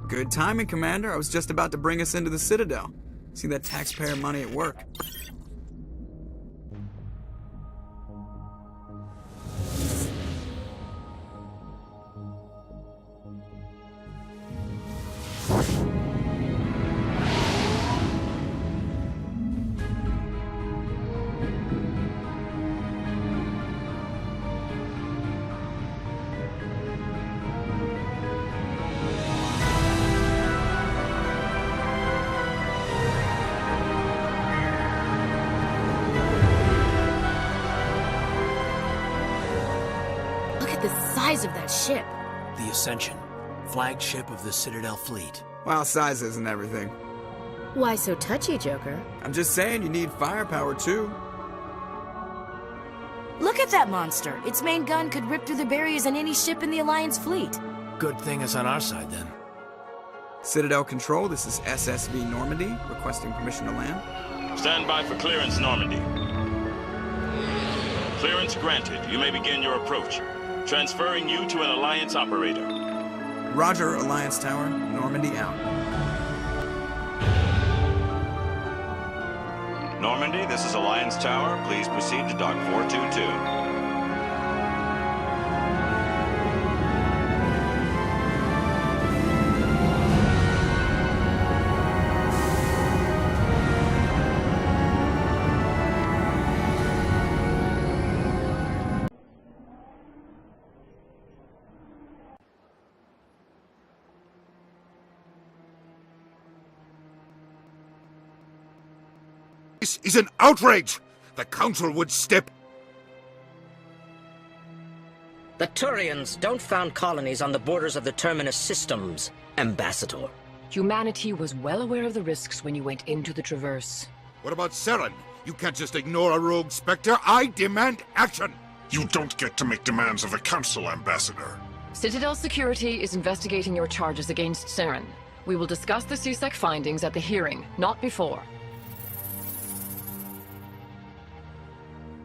Good timing, Commander. I was just about to bring us into the Citadel. See that taxpayer money at work. The size of that ship. The Ascension, flagship of the Citadel fleet. Well, size isn't everything. Why so touchy, Joker? I'm just saying you need firepower too. Look at that monster. Its main gun could rip through the barriers in any ship in the Alliance fleet. Good thing it's on our side then. Citadel Control, this is SSV Normandy, requesting permission to land. Stand by for clearance, Normandy. Clearance granted. You may begin your approach. Transferring you to an Alliance operator. Roger, Alliance Tower, Normandy out. Normandy, this is Alliance Tower. Please proceed to Dock 422. This is an outrage! The Council would step... The Turians don't found colonies on the borders of the Terminus systems, Ambassador. Humanity was well aware of the risks when you went into the Traverse. What about Saren? You can't just ignore a rogue Spectre. I demand action! You don't get to make demands of the Council, Ambassador. Citadel Security is investigating your charges against Saren. We will discuss the CSEC findings at the hearing, not before.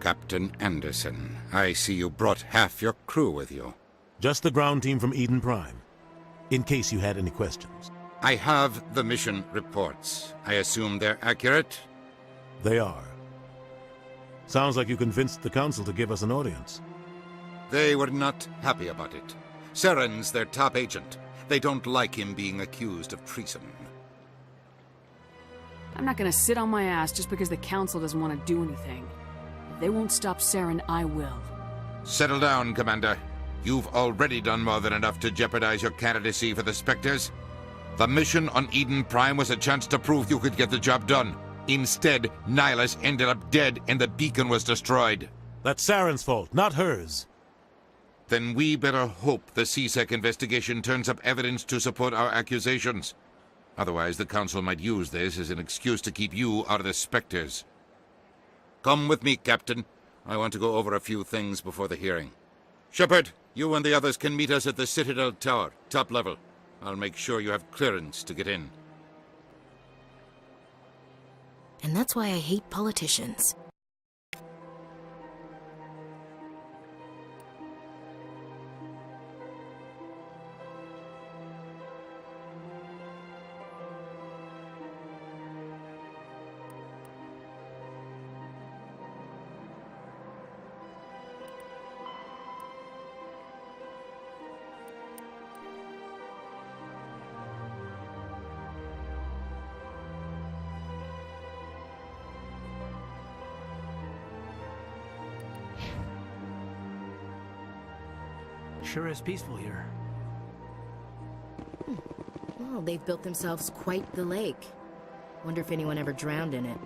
Captain Anderson, I see you brought half your crew with you. Just the ground team from Eden Prime, in case you had any questions. I have the mission reports. I assume they're accurate? They are. Sounds like you convinced the Council to give us an audience. They were not happy about it. Saren's their top agent. They don't like him being accused of treason. I'm not gonna sit on my ass just because the Council doesn't want to do anything. If they won't stop Saren, I will. Settle down, Commander. You've already done more than enough to jeopardize your candidacy for the Spectres. The mission on Eden Prime was a chance to prove you could get the job done. Instead, Nihilus ended up dead and the beacon was destroyed. That's Saren's fault, not hers. Then we better hope the CSEC investigation turns up evidence to support our accusations. Otherwise, the Council might use this as an excuse to keep you out of the Spectres. Come with me, Captain. I want to go over a few things before the hearing. Shepard, you and the others can meet us at the Citadel Tower, top level. I'll make sure you have clearance to get in. And that's why I hate politicians. Sure is peaceful here. Well, they've built themselves quite the lake. Wonder if anyone ever drowned in it.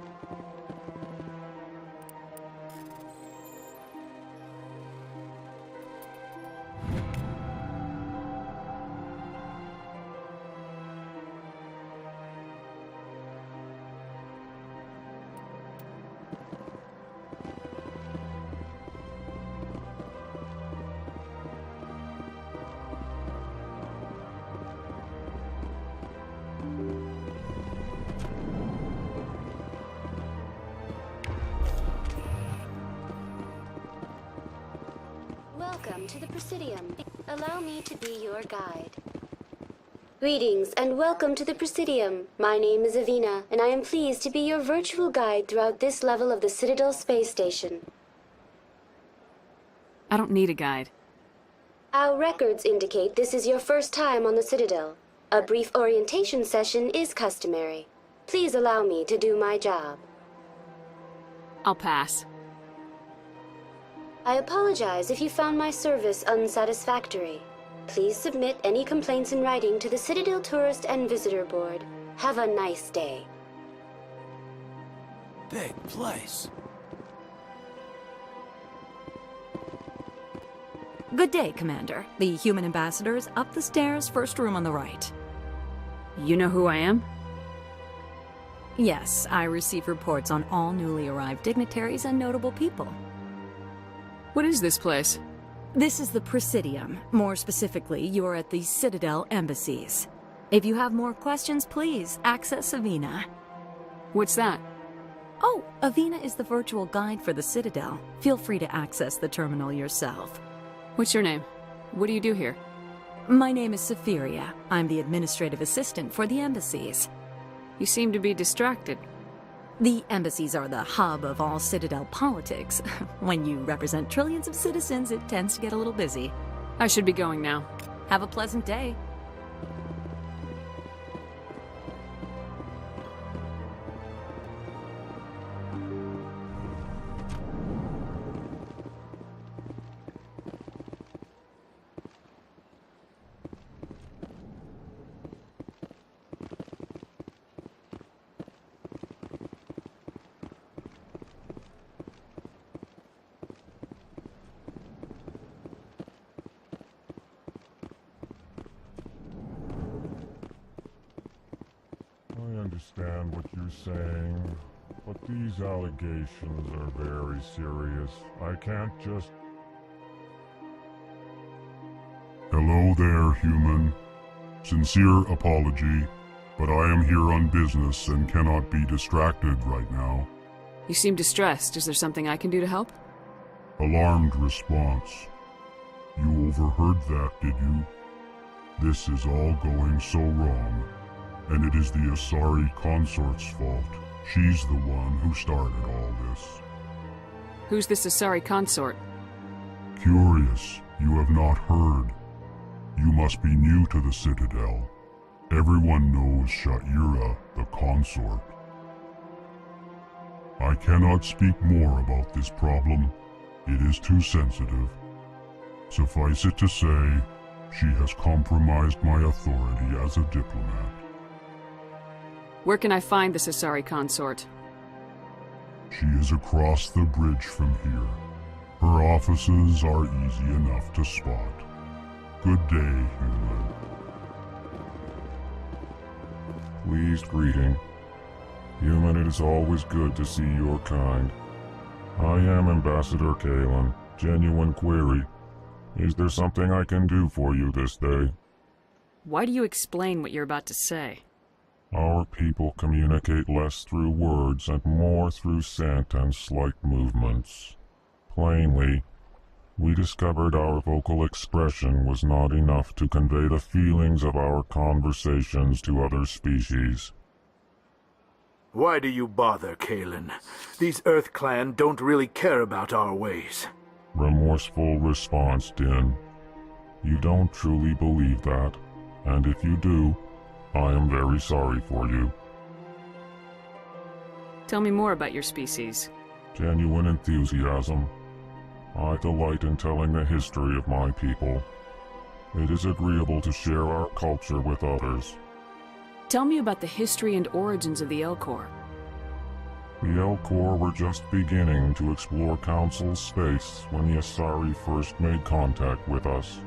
Welcome to the Presidium. Allow me to be your guide. Greetings and welcome to the Presidium. My name is Avina, and I am pleased to be your virtual guide throughout this level of the Citadel space station. I don't need a guide. Our records indicate this is your first time on the Citadel. A brief orientation session is customary. Please allow me to do my job. I'll pass. I apologize if you found my service unsatisfactory. Please submit any complaints in writing to the Citadel Tourist and Visitor Board. Have a nice day. Big place. Good day, Commander. The human ambassador is up the stairs, first room on the right. You know who I am? Yes, I receive reports on all newly arrived dignitaries and notable people. What is this place? This is the Presidium. More specifically, you're at the Citadel embassies. If you have more questions, please access Avina. What's that? Oh, Avina is the virtual guide for the Citadel. Feel free to access the terminal yourself. What's your name? What do you do here? My name is Safiria. I'm the administrative assistant for the embassies. You seem to be distracted. The embassies are the hub of all Citadel politics. When you represent trillions of citizens, it tends to get a little busy. I should be going now. Have a pleasant day. I understand what you're saying, but these allegations are very serious. I can't just... Hello there, human. Sincere apology, but I am here on business and cannot be distracted right now. You seem distressed. Is there something I can do to help? Alarmed response. You overheard that, did you? This is all going so wrong. And it is the Asari consort's fault. She's the one who started all this. Who's this Asari consort? Curious, you have not heard. You must be new to the Citadel. Everyone knows Sha'ira, the consort. I cannot speak more about this problem. It is too sensitive. Suffice it to say, she has compromised my authority as a diplomat. Where can I find this Asari consort? She is across the bridge from here. Her offices are easy enough to spot. Good day, human. Pleased greeting. Human, it is always good to see your kind. I am Ambassador Kalen. Genuine query. Is there something I can do for you this day? Why do you explain what you're about to say? Our people communicate less through words and more through scent and slight movements. Plainly, we discovered our vocal expression was not enough to convey the feelings of our conversations to other species. Why do you bother, Kalen? These Earth Clan don't really care about our ways. Remorseful response, Din. You don't truly believe that, and if you do, I am very sorry for you. Tell me more about your species. Genuine enthusiasm. I delight in telling the history of my people. It is agreeable to share our culture with others. Tell me about the history and origins of the Elcor. The Elcor were just beginning to explore Council space when the Asari first made contact with us.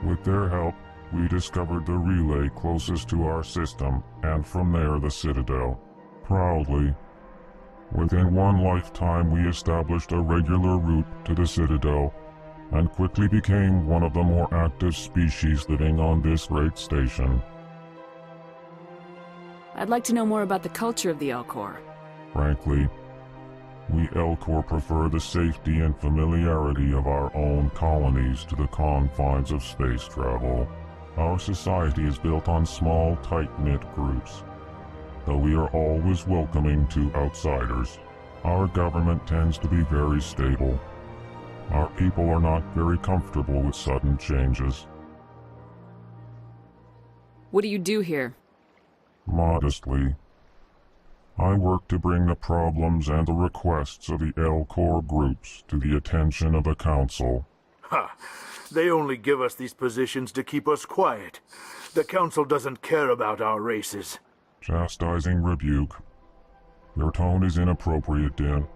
With their help, we discovered the relay closest to our system, and from there the Citadel. Proudly. Within one lifetime we established a regular route to the Citadel, and quickly became one of the more active species living on this great station. I'd like to know more about the culture of the Elcor. Frankly, we Elcor prefer the safety and familiarity of our own colonies to the confines of space travel. Our society is built on small, tight-knit groups. Though we are always welcoming to outsiders, our government tends to be very stable. Our people are not very comfortable with sudden changes. What do you do here? Modestly, I work to bring the problems and the requests of the L-Corps groups to the attention of the Council. Ha! They only give us these positions to keep us quiet. The Council doesn't care about our races. Chastising rebuke. Your tone is inappropriate, Din.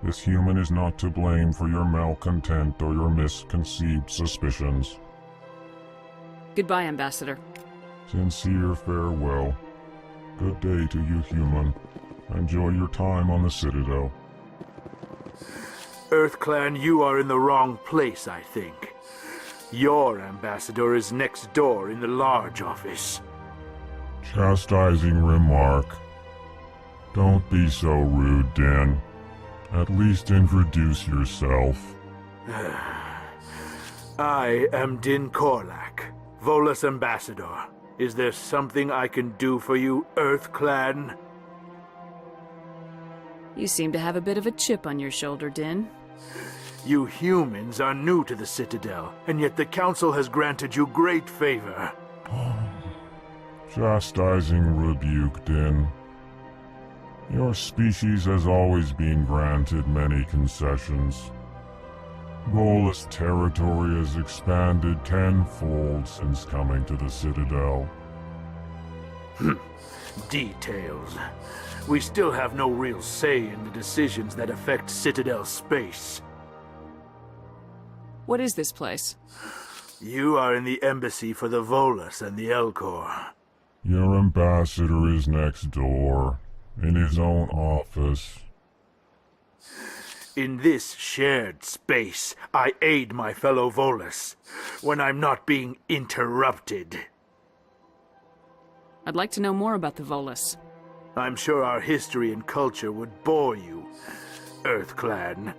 This human is not to blame for your malcontent or your misconceived suspicions. Goodbye, Ambassador. Sincere farewell. Good day to you, human. Enjoy your time on the Citadel. EarthClan, you are in the wrong place, I think. Your ambassador is next door in the large office. Chastising remark. Don't be so rude, Din. At least introduce yourself. I am Din Korlak, Volus Ambassador. Is there something I can do for you, EarthClan? You seem to have a bit of a chip on your shoulder, Din. You humans are new to the Citadel, and yet the Council has granted you great favor. Chastising rebuke, Din. Your species has always been granted many concessions. Volus territory has expanded tenfold since coming to the Citadel. Details. We still have no real say in the decisions that affect Citadel space. What is this place? You are in the embassy for the Volus and the L-Corps. Your ambassador is next door, in his own office. In this shared space, I aid my fellow Volus when I'm not being interrupted. I'd like to know more about the Volus. I'm sure our history and culture would bore you, EarthClan.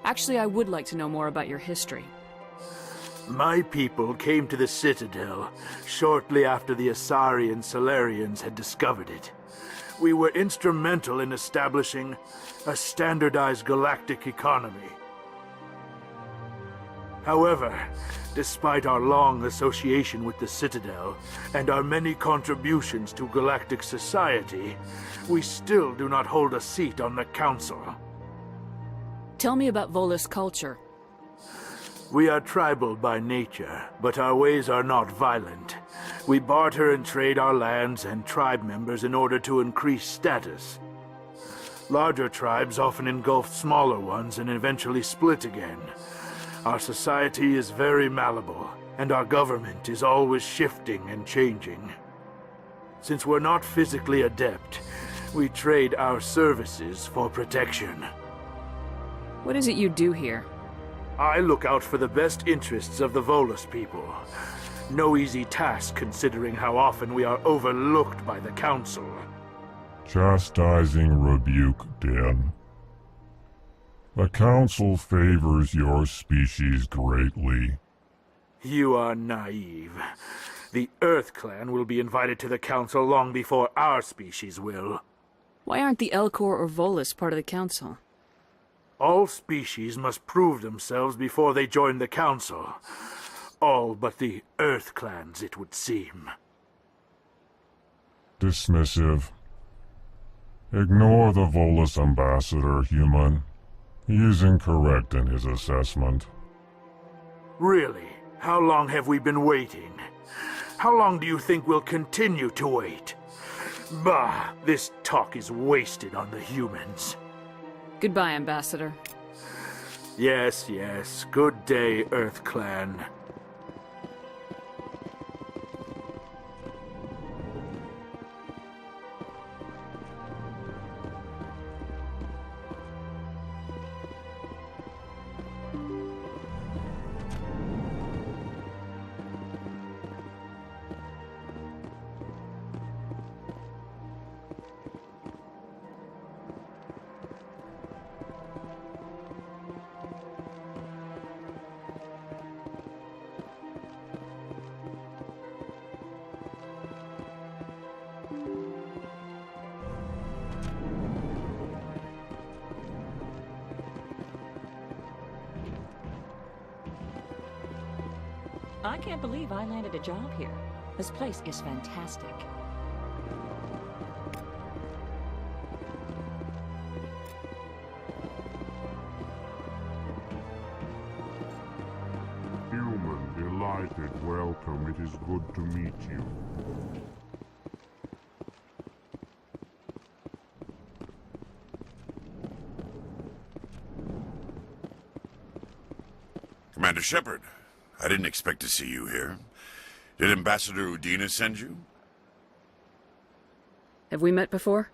Actually, I would like to know more about your history. My people came to the Citadel shortly after the Asari and Salarians had discovered it. We were instrumental in establishing a standardized galactic economy. However, despite our long association with the Citadel and our many contributions to galactic society, we still do not hold a seat on the Council. Tell me about Volus culture. We are tribal by nature, but our ways are not violent. We barter and trade our lands and tribe members in order to increase status. Larger tribes often engulf smaller ones and eventually split again. Our society is very malleable, and our government is always shifting and changing. Since we're not physically adept, we trade our services for protection. What is it you do here? I look out for the best interests of the Volus people. No easy task considering how often we are overlooked by the Council. Chastising rebuke, Din. The Council favors your species greatly. You are naive. The EarthClan will be invited to the Council long before our species will. Why aren't the L-Corps or Volus part of the Council? All species must prove themselves before they join the Council. All but the EarthClans, it would seem. Dismissive. Ignore the Volus ambassador, human. He is incorrect in his assessment. Really? How long have we been waiting? How long do you think we'll continue to wait? Bah, this talk is wasted on the humans. Goodbye, Ambassador. Yes, yes. Good day, EarthClan. I can't believe I landed a job here. This place is fantastic. Human, delighted, welcome. It is good to meet you. Commander Shepard, I didn't expect to see you here. Did Ambassador Udina send you? Have we met before?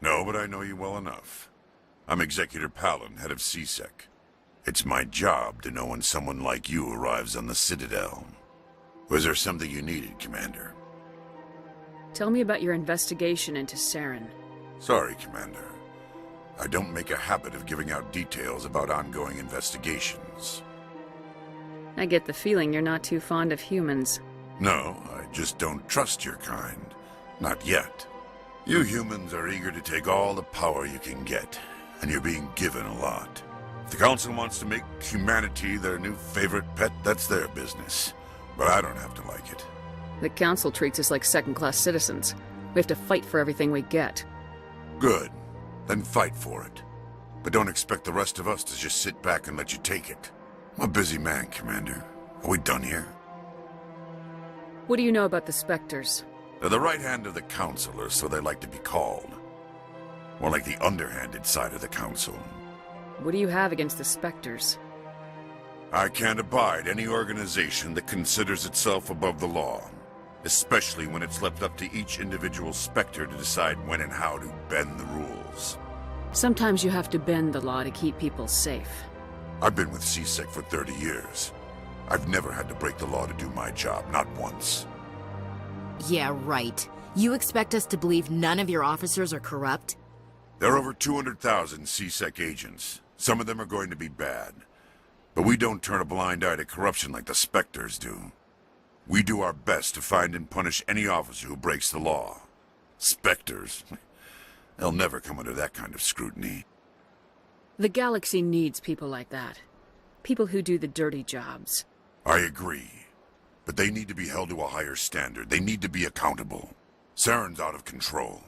No, but I know you well enough. I'm Executor Palin, head of CSEC. It's my job to know when someone like you arrives on the Citadel. Was there something you needed, Commander? Tell me about your investigation into Saren. Sorry, Commander. I don't make a habit of giving out details about ongoing investigations. I get the feeling you're not too fond of humans. No, I just don't trust your kind. Not yet. You humans are eager to take all the power you can get, and you're being given a lot. If the Council wants to make humanity their new favorite pet, that's their business. But I don't have to like it. The Council treats us like second-class citizens. We have to fight for everything we get. Good. Then fight for it. But don't expect the rest of us to just sit back and let you take it. I'm a busy man, Commander. Are we done here? What do you know about the Spectres? They're the right hand of the Council, or so they like to be called. More like the underhanded side of the Council. What do you have against the Spectres? I can't abide any organization that considers itself above the law. Especially when it's left up to each individual Spectre to decide when and how to bend the rules. Sometimes you have to bend the law to keep people safe. I've been with CSEC for 30 years. I've never had to break the law to do my job, not once. Yeah, right. You expect us to believe none of your officers are corrupt? There are over 200,000 CSEC agents. Some of them are going to be bad. But we don't turn a blind eye to corruption like the Spectres do. We do our best to find and punish any officer who breaks the law. Spectres? They'll never come under that kind of scrutiny. The galaxy needs people like that. People who do the dirty jobs. I agree. But they need to be held to a higher standard. They need to be accountable. Saren's out of control.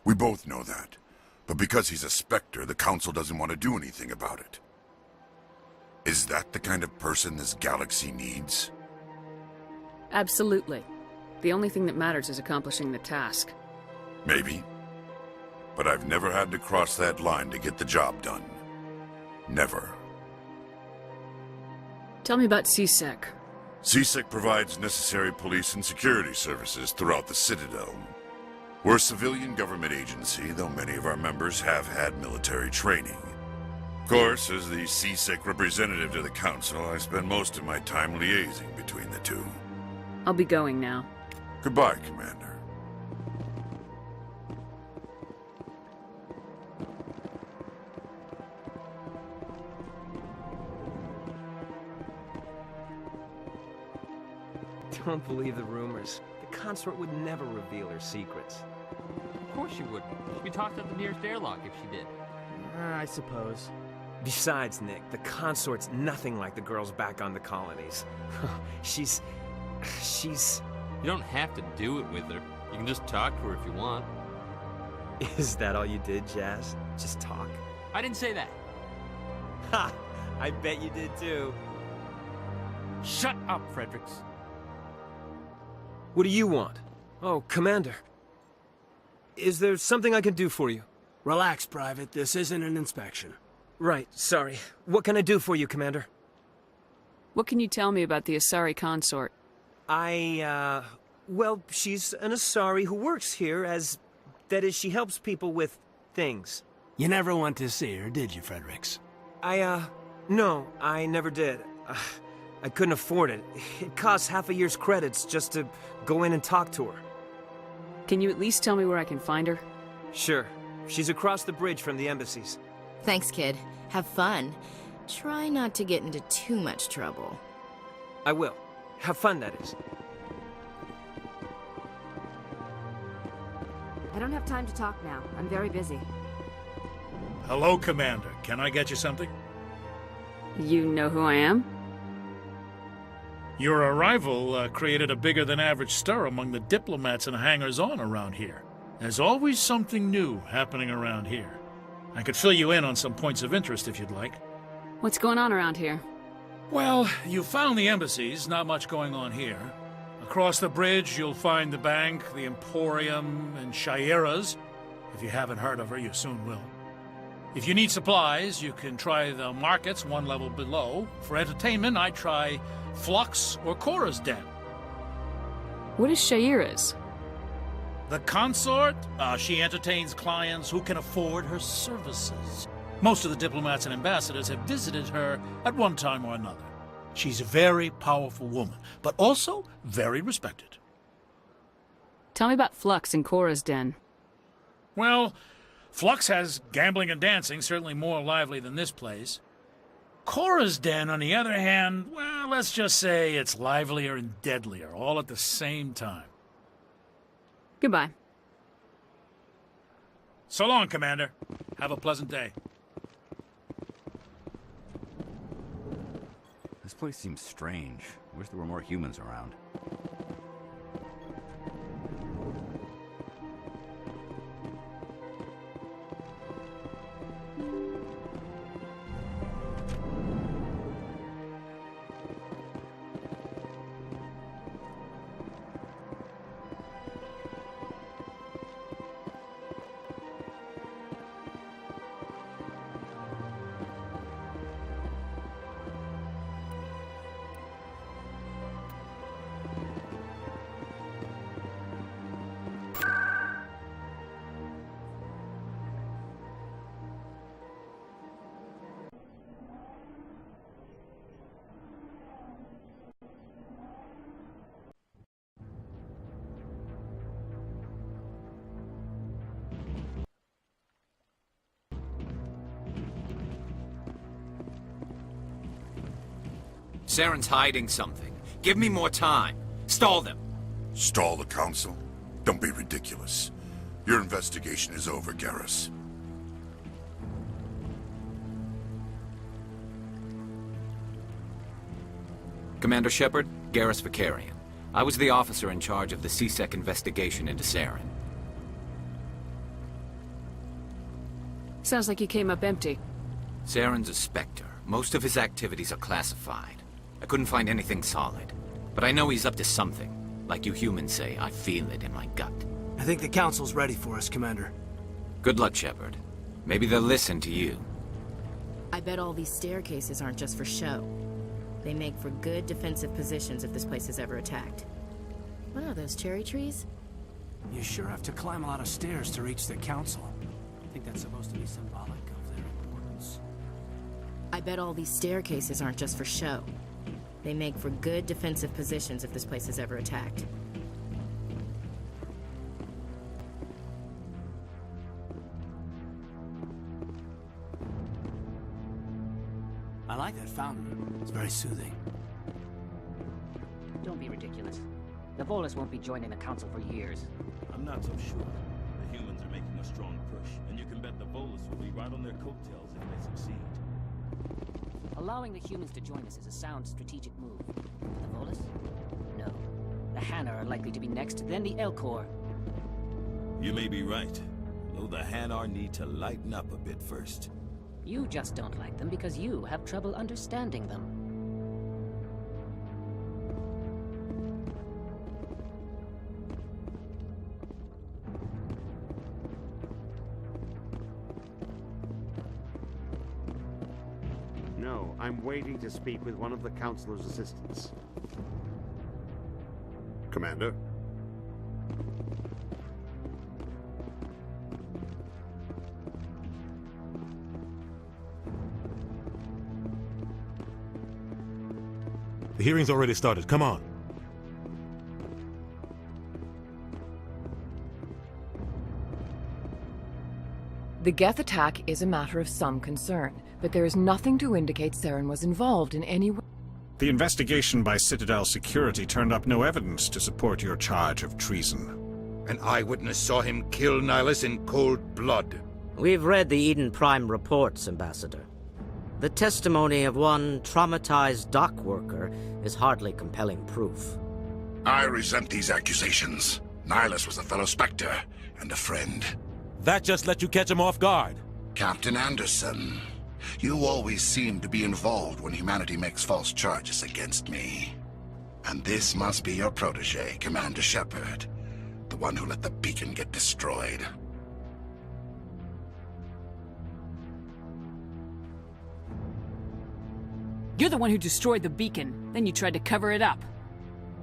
We both know that. But because he's a Spectre, the Council doesn't want to do anything about it. Is that the kind of person this galaxy needs? Absolutely. The only thing that matters is accomplishing the task. Maybe. But I've never had to cross that line to get the job done. Never. Tell me about CSEC. CSEC provides necessary police and security services throughout the Citadel. We're a civilian government agency, though many of our members have had military training. Of course, as the CSEC representative to the Council, I spend most of my time liaising between the two. I'll be going now. Goodbye, Commander. Don't believe the rumors. The consort would never reveal her secrets. Of course she would. She'd be tossed out the nearest airlock if she did. I suppose. Besides, Nick, the consort's nothing like the girls back on the colonies. She's... You don't have to do it with her. You can just talk to her if you want. Is that all you did, Jazz? Just talk? I didn't say that. Ha! I bet you did too. Shut up, Fredericks. What do you want? Oh, Commander. Is there something I can do for you? Relax, Private. This isn't an inspection. Right, sorry. What can I do for you, Commander? What can you tell me about the Asari consort? Well, she's an Asari who works here as... That is, she helps people with things. You never went to see her, did you, Fredericks? No, I never did. I couldn't afford it. It costs half a year's credits just to go in and talk to her. Can you at least tell me where I can find her? Sure. She's across the bridge from the embassies. Thanks, kid. Have fun. Try not to get into too much trouble. I will. Have fun, that is. I don't have time to talk now. I'm very busy. Hello, Commander. Can I get you something? You know who I am? Your arrival created a bigger-than-average stir among the diplomats and hangers-on around here. There's always something new happening around here. I could fill you in on some points of interest if you'd like. What's going on around here? Well, you found the embassies, not much going on here. Across the bridge, you'll find the bank, the Emporium, and Shaira's. If you haven't heard of her, you soon will. If you need supplies, you can try the markets one level below. For entertainment, I try Flux or Cora's Den. What is Shaira's? The consort? She entertains clients who can afford her services. Most of the diplomats and ambassadors have visited her at one time or another. She's a very powerful woman, but also very respected. Tell me about Flux and Cora's Den. Well, Flux has gambling and dancing, certainly more lively than this place. Cora's Den, on the other hand, well, let's just say it's livelier and deadlier, all at the same time. Goodbye. So long, Commander. Have a pleasant day. This place seems strange. I wish there were more humans around. Saren's hiding something. Give me more time. Stall them. Stall the Council? Don't be ridiculous. Your investigation is over, Garrus. Commander Shepard, Garrus Vicarian. I was the officer in charge of the CSEC investigation into Saren. Sounds like you came up empty. Saren's a Spectre. Most of his activities are classified. I couldn't find anything solid. But I know he's up to something. Like you humans say, I feel it in my gut. I think the Council's ready for us, Commander. Good luck, Shepard. Maybe they'll listen to you. I bet all these staircases aren't just for show. They make for good defensive positions if this place is ever attacked. What are those, cherry trees? You sure have to climb a lot of stairs to reach the Council. I think that's supposed to be symbolic of their importance. I bet all these staircases aren't just for show. They make for good defensive positions if this place is ever attacked. I like that fountain. It's very soothing. Don't be ridiculous. The Volus won't be joining the Council for years. I'm not so sure. The humans are making a strong push, and you can bet the Volus will be right on their coattails if they succeed. Allowing the humans to join us is a sound strategic move. The Volus? No. The Hanna are likely to be next, then the Elcor. You may be right, though the Hanar need to lighten up a bit first. You just don't like them because you have trouble understanding them. No, I'm waiting to speak with one of the Councilor's assistants. Commander? The hearing's already started. Come on. The geth attack is a matter of some concern, but there is nothing to indicate Saren was involved in any way. The investigation by Citadel Security turned up no evidence to support your charge of treason. An eyewitness saw him kill Nihilus in cold blood. We've read the Eden Prime reports, Ambassador. The testimony of one traumatized dock worker is hardly compelling proof. I resent these accusations. Nihilus was a fellow Spectre and a friend. That just let you catch him off guard. Captain Anderson, you always seem to be involved when humanity makes false charges against me. And this must be your protege, Commander Shepard, the one who let the beacon get destroyed. You're the one who destroyed the beacon, then you tried to cover it up.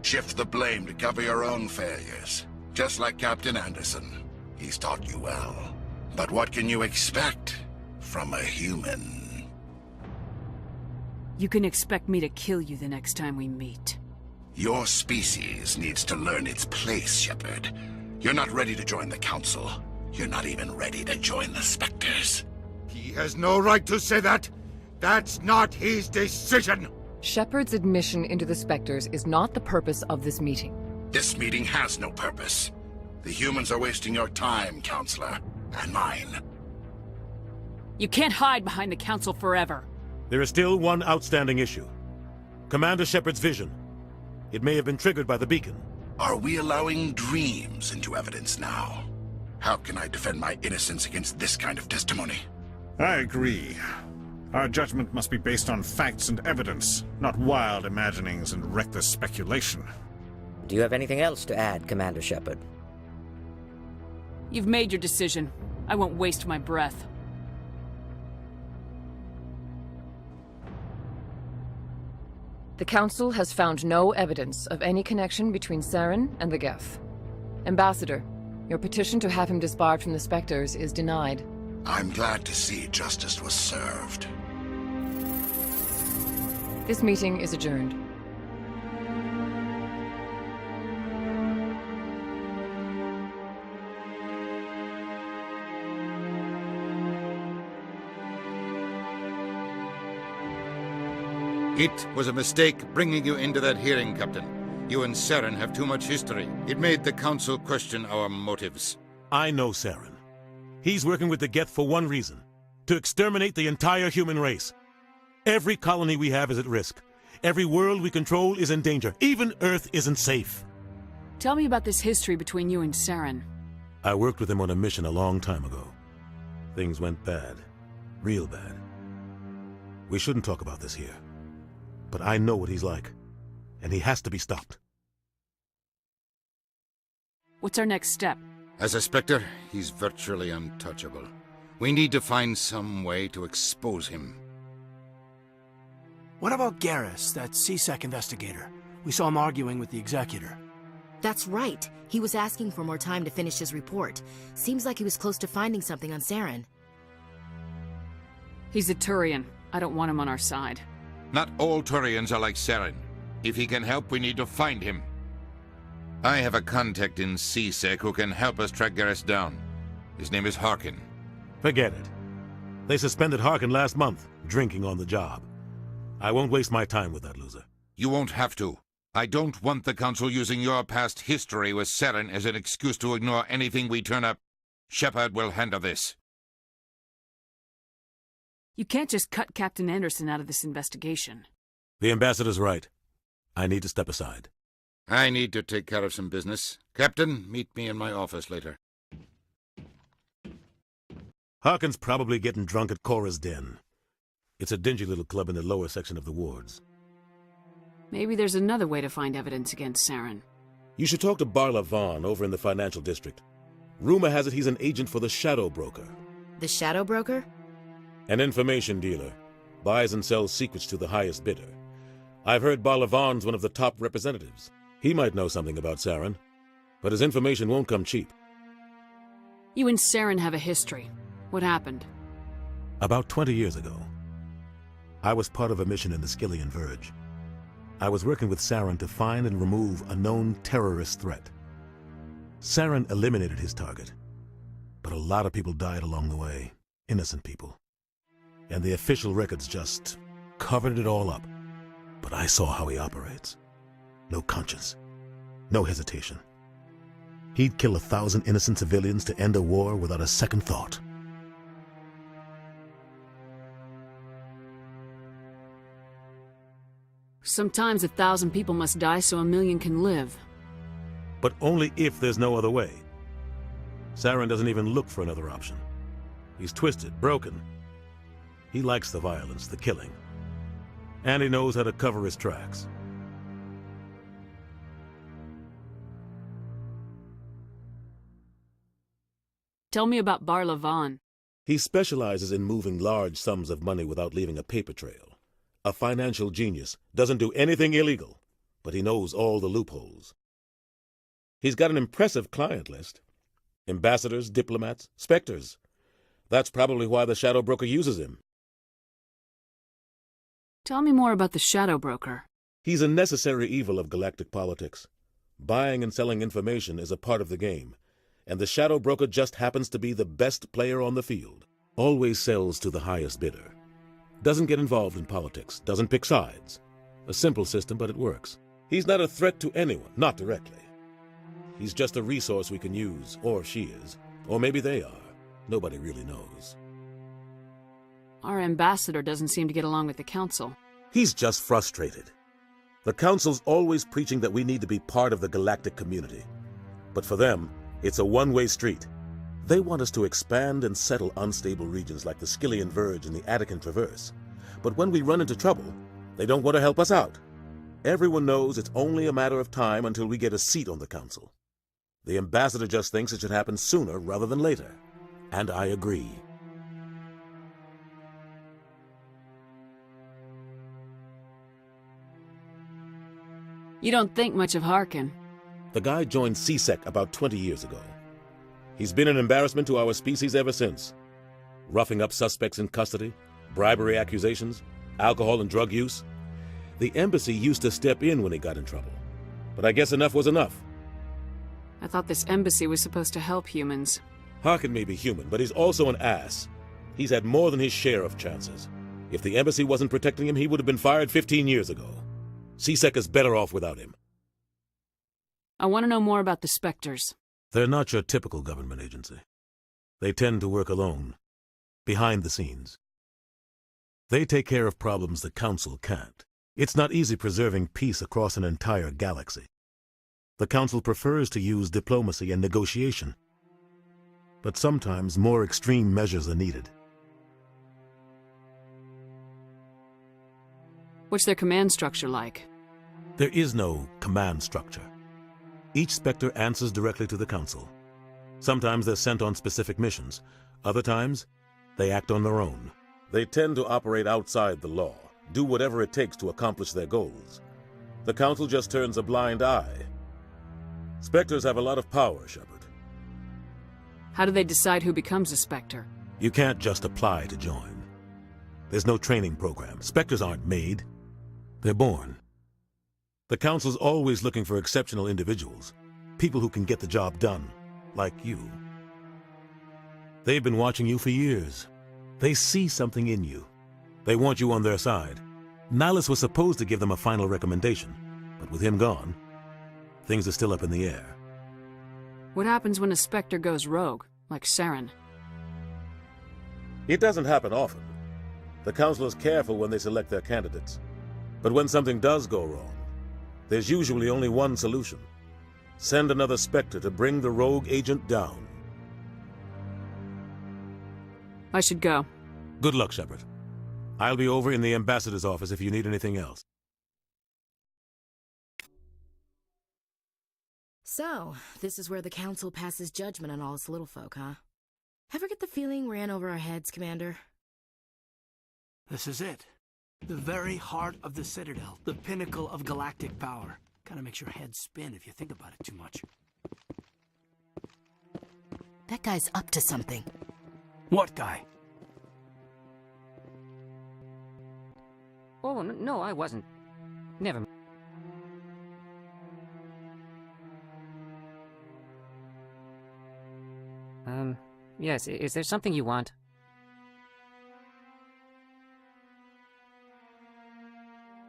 Shift the blame to cover your own failures. Just like Captain Anderson. He's taught you well. But what can you expect from a human? You can expect me to kill you the next time we meet. Your species needs to learn its place, Shepard. You're not ready to join the Council. You're not even ready to join the Spectres. He has no right to say that! That's not his decision! Shepard's admission into the Spectres is not the purpose of this meeting. This meeting has no purpose. The humans are wasting your time, Counselor, and mine. You can't hide behind the Council forever. There is still one outstanding issue. Commander Shepard's vision. It may have been triggered by the beacon. Are we allowing dreams into evidence now? How can I defend my innocence against this kind of testimony? I agree. Our judgment must be based on facts and evidence, not wild imaginings and reckless speculation. Do you have anything else to add, Commander Shepard? You've made your decision. I won't waste my breath. The Council has found no evidence of any connection between Saren and the geth. Ambassador, your petition to have him disbarred from the Spectres is denied. I'm glad to see justice was served. This meeting is adjourned. It was a mistake bringing you into that hearing, Captain. You and Saren have too much history. It made the Council question our motives. I know Saren. He's working with the geth for one reason. To exterminate the entire human race. Every colony we have is at risk. Every world we control is in danger. Even Earth isn't safe. Tell me about this history between you and Saren. I worked with him on a mission a long time ago. Things went bad. Real bad. We shouldn't talk about this here. But I know what he's like. And he has to be stopped. What's our next step? As a Spectre, he's virtually untouchable. We need to find some way to expose him. What about Garrus, that C-Sec investigator? We saw him arguing with the Executor. That's right. He was asking for more time to finish his report. Seems like he was close to finding something on Saren. He's a Turian. I don't want him on our side. Not all Turians are like Saren. If he can help, we need to find him. I have a contact in C-Sec who can help us track Garrus down. His name is Harkin. Forget it. They suspended Harkin last month, drinking on the job. I won't waste my time with that loser. You won't have to. I don't want the Council using your past history with Saren as an excuse to ignore anything we turn up. Shepard will handle this. You can't just cut Captain Anderson out of this investigation. The Ambassador's right. I need to step aside. I need to take care of some business. Captain, meet me in my office later. Harkin's probably getting drunk at Cora's Den. It's a dingy little club in the lower section of the wards. Maybe there's another way to find evidence against Saren. You should talk to Barla Vaughn over in the financial district. Rumor has it he's an agent for the Shadow Broker. The Shadow Broker? An information dealer. Buys and sells secrets to the highest bidder. I've heard Barla Vaughn's one of the top representatives. He might know something about Saren, but his information won't come cheap. You and Saren have a history. What happened? About 20 years ago, I was part of a mission in the Skillian Verge. I was working with Saren to find and remove a known terrorist threat. Saren eliminated his target, but a lot of people died along the way, innocent people. And the official records just covered it all up. But I saw how he operates. No conscience, no hesitation. He'd kill 1,000 innocent civilians to end a war without a second thought. Sometimes 1,000 people must die so 1,000,000 can live. But only if there's no other way. Saren doesn't even look for another option. He's twisted, broken. He likes the violence, the killing. And he knows how to cover his tracks. Tell me about Bar Lavan. He specializes in moving large sums of money without leaving a paper trail. A financial genius, doesn't do anything illegal, but he knows all the loopholes. He's got an impressive client list. Ambassadors, diplomats, specters. That's probably why the Shadow Broker uses him. Tell me more about the Shadow Broker. He's a necessary evil of galactic politics. Buying and selling information is a part of the game, and the Shadow Broker just happens to be the best player on the field. Always sells to the highest bidder. Doesn't get involved in politics, doesn't pick sides. A simple system, but it works. He's not a threat to anyone, not directly. He's just a resource we can use, or she is. Or maybe they are. Nobody really knows. Our ambassador doesn't seem to get along with the Council. He's just frustrated. The Council's always preaching that we need to be part of the galactic community. But for them, it's a one-way street. They want us to expand and settle unstable regions like the Skillian Verge and the Attican Traverse. But when we run into trouble, they don't want to help us out. Everyone knows it's only a matter of time until we get a seat on the Council. The ambassador just thinks it should happen sooner rather than later. And I agree. You don't think much of Harkin. The guy joined C-Sec about 20 years ago. He's been an embarrassment to our species ever since. Roughing up suspects in custody, bribery accusations, alcohol and drug use. The embassy used to step in when he got in trouble. But I guess enough was enough. I thought this embassy was supposed to help humans. Harkin may be human, but he's also an ass. He's had more than his share of chances. If the embassy wasn't protecting him, he would have been fired 15 years ago. C-Sec is better off without him. I want to know more about the Spectres. They're not your typical government agency. They tend to work alone, behind the scenes. They take care of problems the Council can't. It's not easy preserving peace across an entire galaxy. The Council prefers to use diplomacy and negotiation. But sometimes more extreme measures are needed. What's their command structure like? There is no command structure. Each Spectre answers directly to the Council. Sometimes they're sent on specific missions. Other times, they act on their own. They tend to operate outside the law, do whatever it takes to accomplish their goals. The Council just turns a blind eye. Spectres have a lot of power, Shepard. How do they decide who becomes a Spectre? You can't just apply to join. There's no training program. Spectres aren't made. They're born. The Council's always looking for exceptional individuals, people who can get the job done, like you. They've been watching you for years. They see something in you. They want you on their side. Nihilus was supposed to give them a final recommendation, but with him gone, things are still up in the air. What happens when a Spectre goes rogue, like Saren? It doesn't happen often. The Council is careful when they select their candidates. But when something does go wrong, there's usually only one solution. Send another Spectre to bring the rogue agent down. I should go. Good luck, Shepard. I'll be over in the ambassador's office if you need anything else. So, this is where the Council passes judgment on all us little folk, huh? Ever get the feeling we're in over our heads, Commander? This is it. The very heart of the Citadel, the pinnacle of galactic power. Kinda makes your head spin if you think about it too much. That guy's up to something. What guy? Oh, no, I wasn't. Never mind. Yes, is there something you want?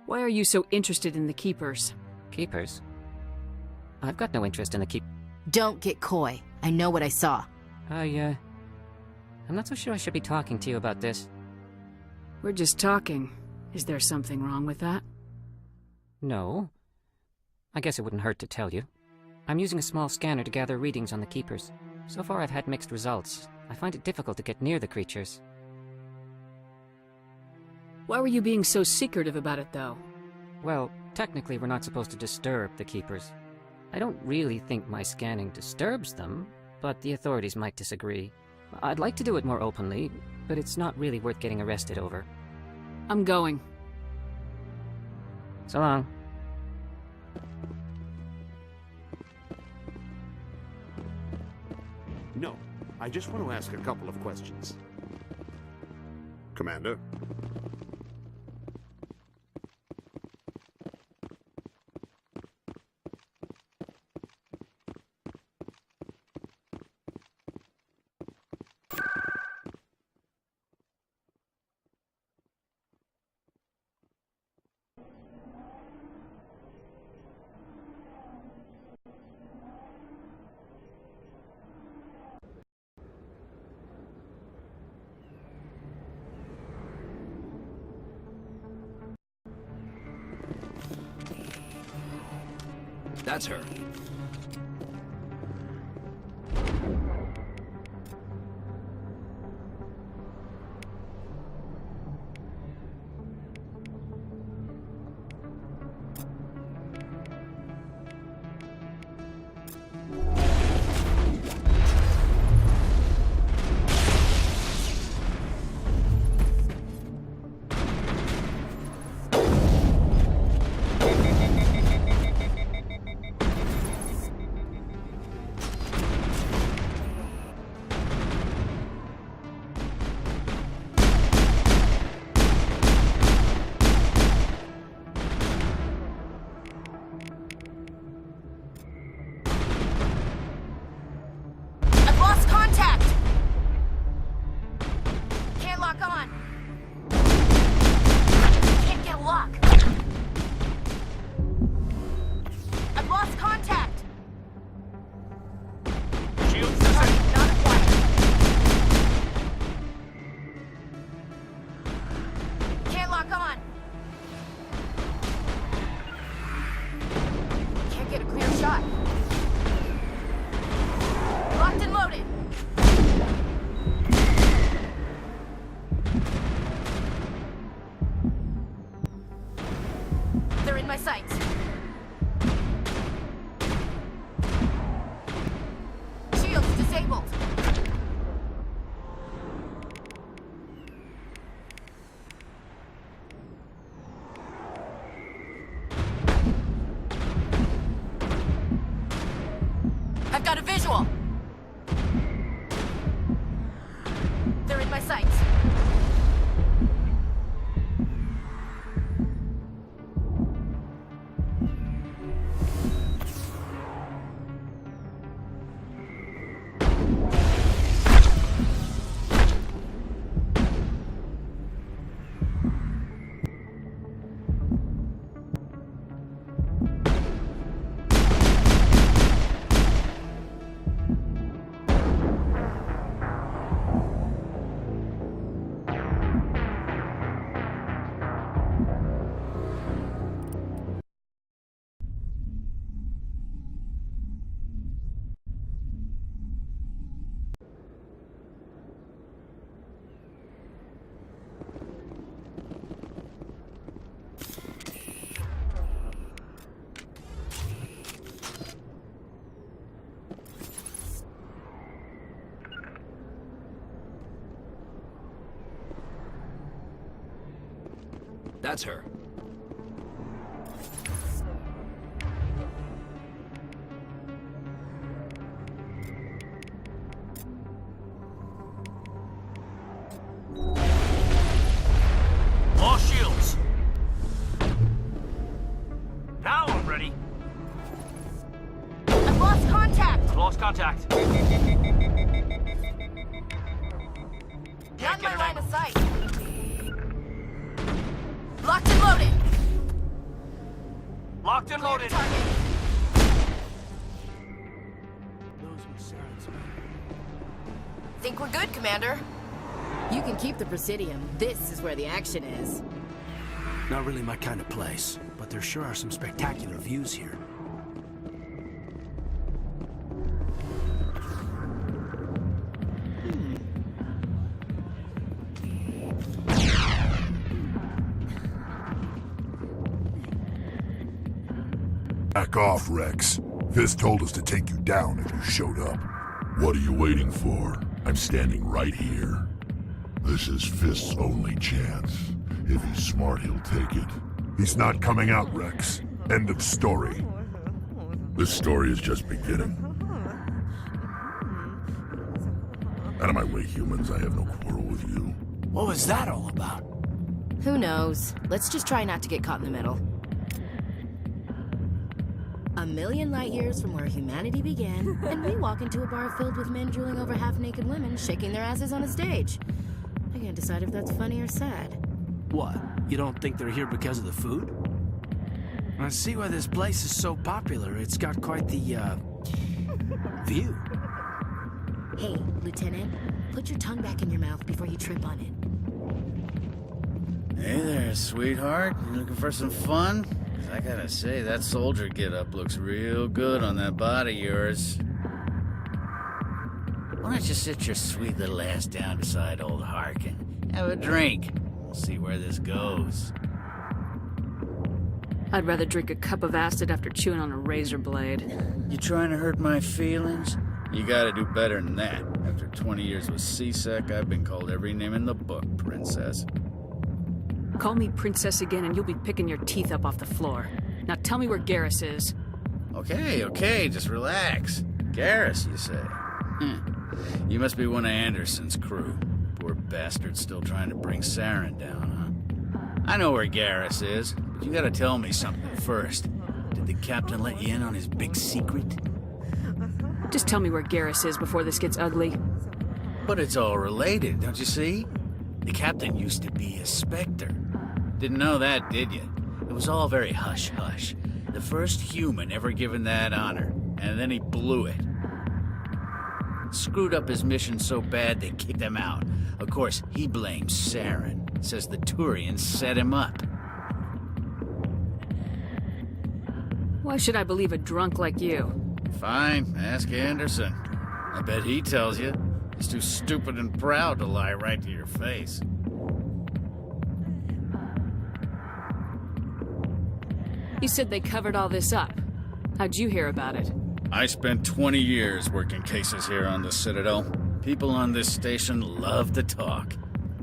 Why are you so interested in the Keepers? Keepers? I've got no interest in the Don't get coy. I know what I saw. I'm not so sure I should be talking to you about this. We're just talking. Is there something wrong with that? No. I guess it wouldn't hurt to tell you. I'm using a small scanner to gather readings on the Keepers. So far I've had mixed results. I find it difficult to get near the creatures. Why were you being so secretive about it, though? Well, technically we're not supposed to disturb the Keepers. I don't really think my scanning disturbs them, but the authorities might disagree. I'd like to do it more openly, but it's not really worth getting arrested over. I'm going. So long. No, I just want to ask a couple of questions. Commander? That's her. That's her. All shields. Now I'm ready. I've lost contact. I've lost contact. Not my line of sight. Locked and loaded. Locked and loaded. Think we're good, Commander? You can keep the Presidium. This is where the action is. Not really my kind of place, but but there sure are some spectacular views here. Back off, Rex. Fist told us to take you down if you showed up. What are you waiting for? I'm standing right here. This is Fist's only chance. If he's smart, he'll take it. He's not coming out, Rex. End of story. This story is just beginning. Out of my way, humans. I have no quarrel with you. What was that all about? Who knows? Let's just try not to get caught in the middle. A million light years from where humanity began, and we walk into a bar filled with men drooling over half-naked women shaking their asses on a stage. I can't decide if that's funny or sad. What? You don't think they're here because of the food? I see why this place is so popular. It's got quite the, view. Hey, Lieutenant, put your tongue back in your mouth before you trip on it. Hey there, sweetheart. You looking for some fun? 'Cause I gotta say, that soldier get-up looks real good on that body of yours. Why don't you sit your sweet little ass down beside old Harkin? Have a drink. We'll see where this goes. I'd rather drink a cup of acid after chewing on a razor blade. You trying to hurt my feelings? You gotta do better than that. After 20 years with C-Sec, I've been called every name in the book, Princess. Call me Princess again and you'll be picking your teeth up off the floor. Now tell me where Garrus is. Okay, just relax. Garrus, you say? You must be one of Anderson's crew. Poor bastard still trying to bring Saren down, huh? I know where Garrus is, but you gotta tell me something first. Did the captain let you in on his big secret? Just tell me where Garrus is before this gets ugly. But it's all related, don't you see? The captain used to be a Spectre. Didn't know that, did you? It was all very hush-hush. The first human ever given that honor, and then he blew it. Screwed up his mission so bad they kicked him out. Of course, he blames Saren. Says the Turians set him up. Why should I believe a drunk like you? Fine, ask Anderson. I bet he tells you. He's too stupid and proud to lie right to your face. You said they covered all this up. How'd you hear about it? I spent 20 years working cases here on the Citadel. People on this station love to talk.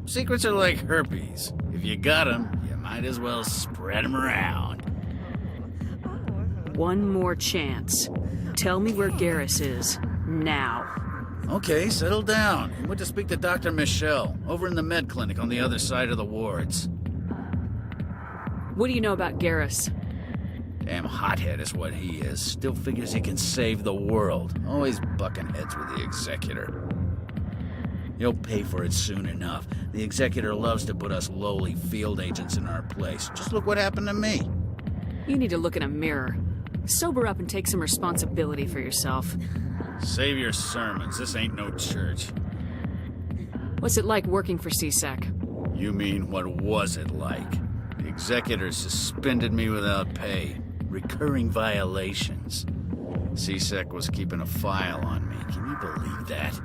Secrets are like herpes. If you got them, you might as well spread them around. One more chance. Tell me where Garrus is. Now. Okay, settle down. I went to speak to Dr. Michelle, over in the med clinic on the other side of the wards. What do you know about Garrus? Damn hothead is what he is. Still figures he can save the world. Always bucking heads with the Executor. He'll pay for it soon enough. The Executor loves to put us lowly field agents in our place. Just look what happened to me. You need to look in a mirror. Sober up and take some responsibility for yourself. Save your sermons. This ain't no church. What's it like working for C-Sec? You mean, what was it like? The Executor suspended me without pay. Recurring violations. C-Sec was keeping a file on me. Can you believe that?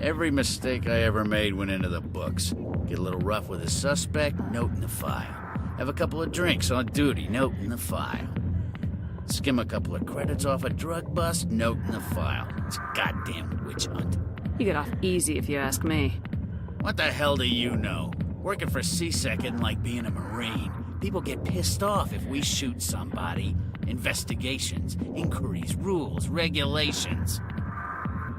Every mistake I ever made went into the books. Get a little rough with a suspect, note in the file. Have a couple of drinks on duty, note in the file. Skim a couple of credits off a drug bust, note in the file. It's a goddamn witch hunt. You get off easy if you ask me. What the hell do you know? Working for C-Sec isn't like being a Marine. People get pissed off if we shoot somebody. Investigations, inquiries, rules, regulations.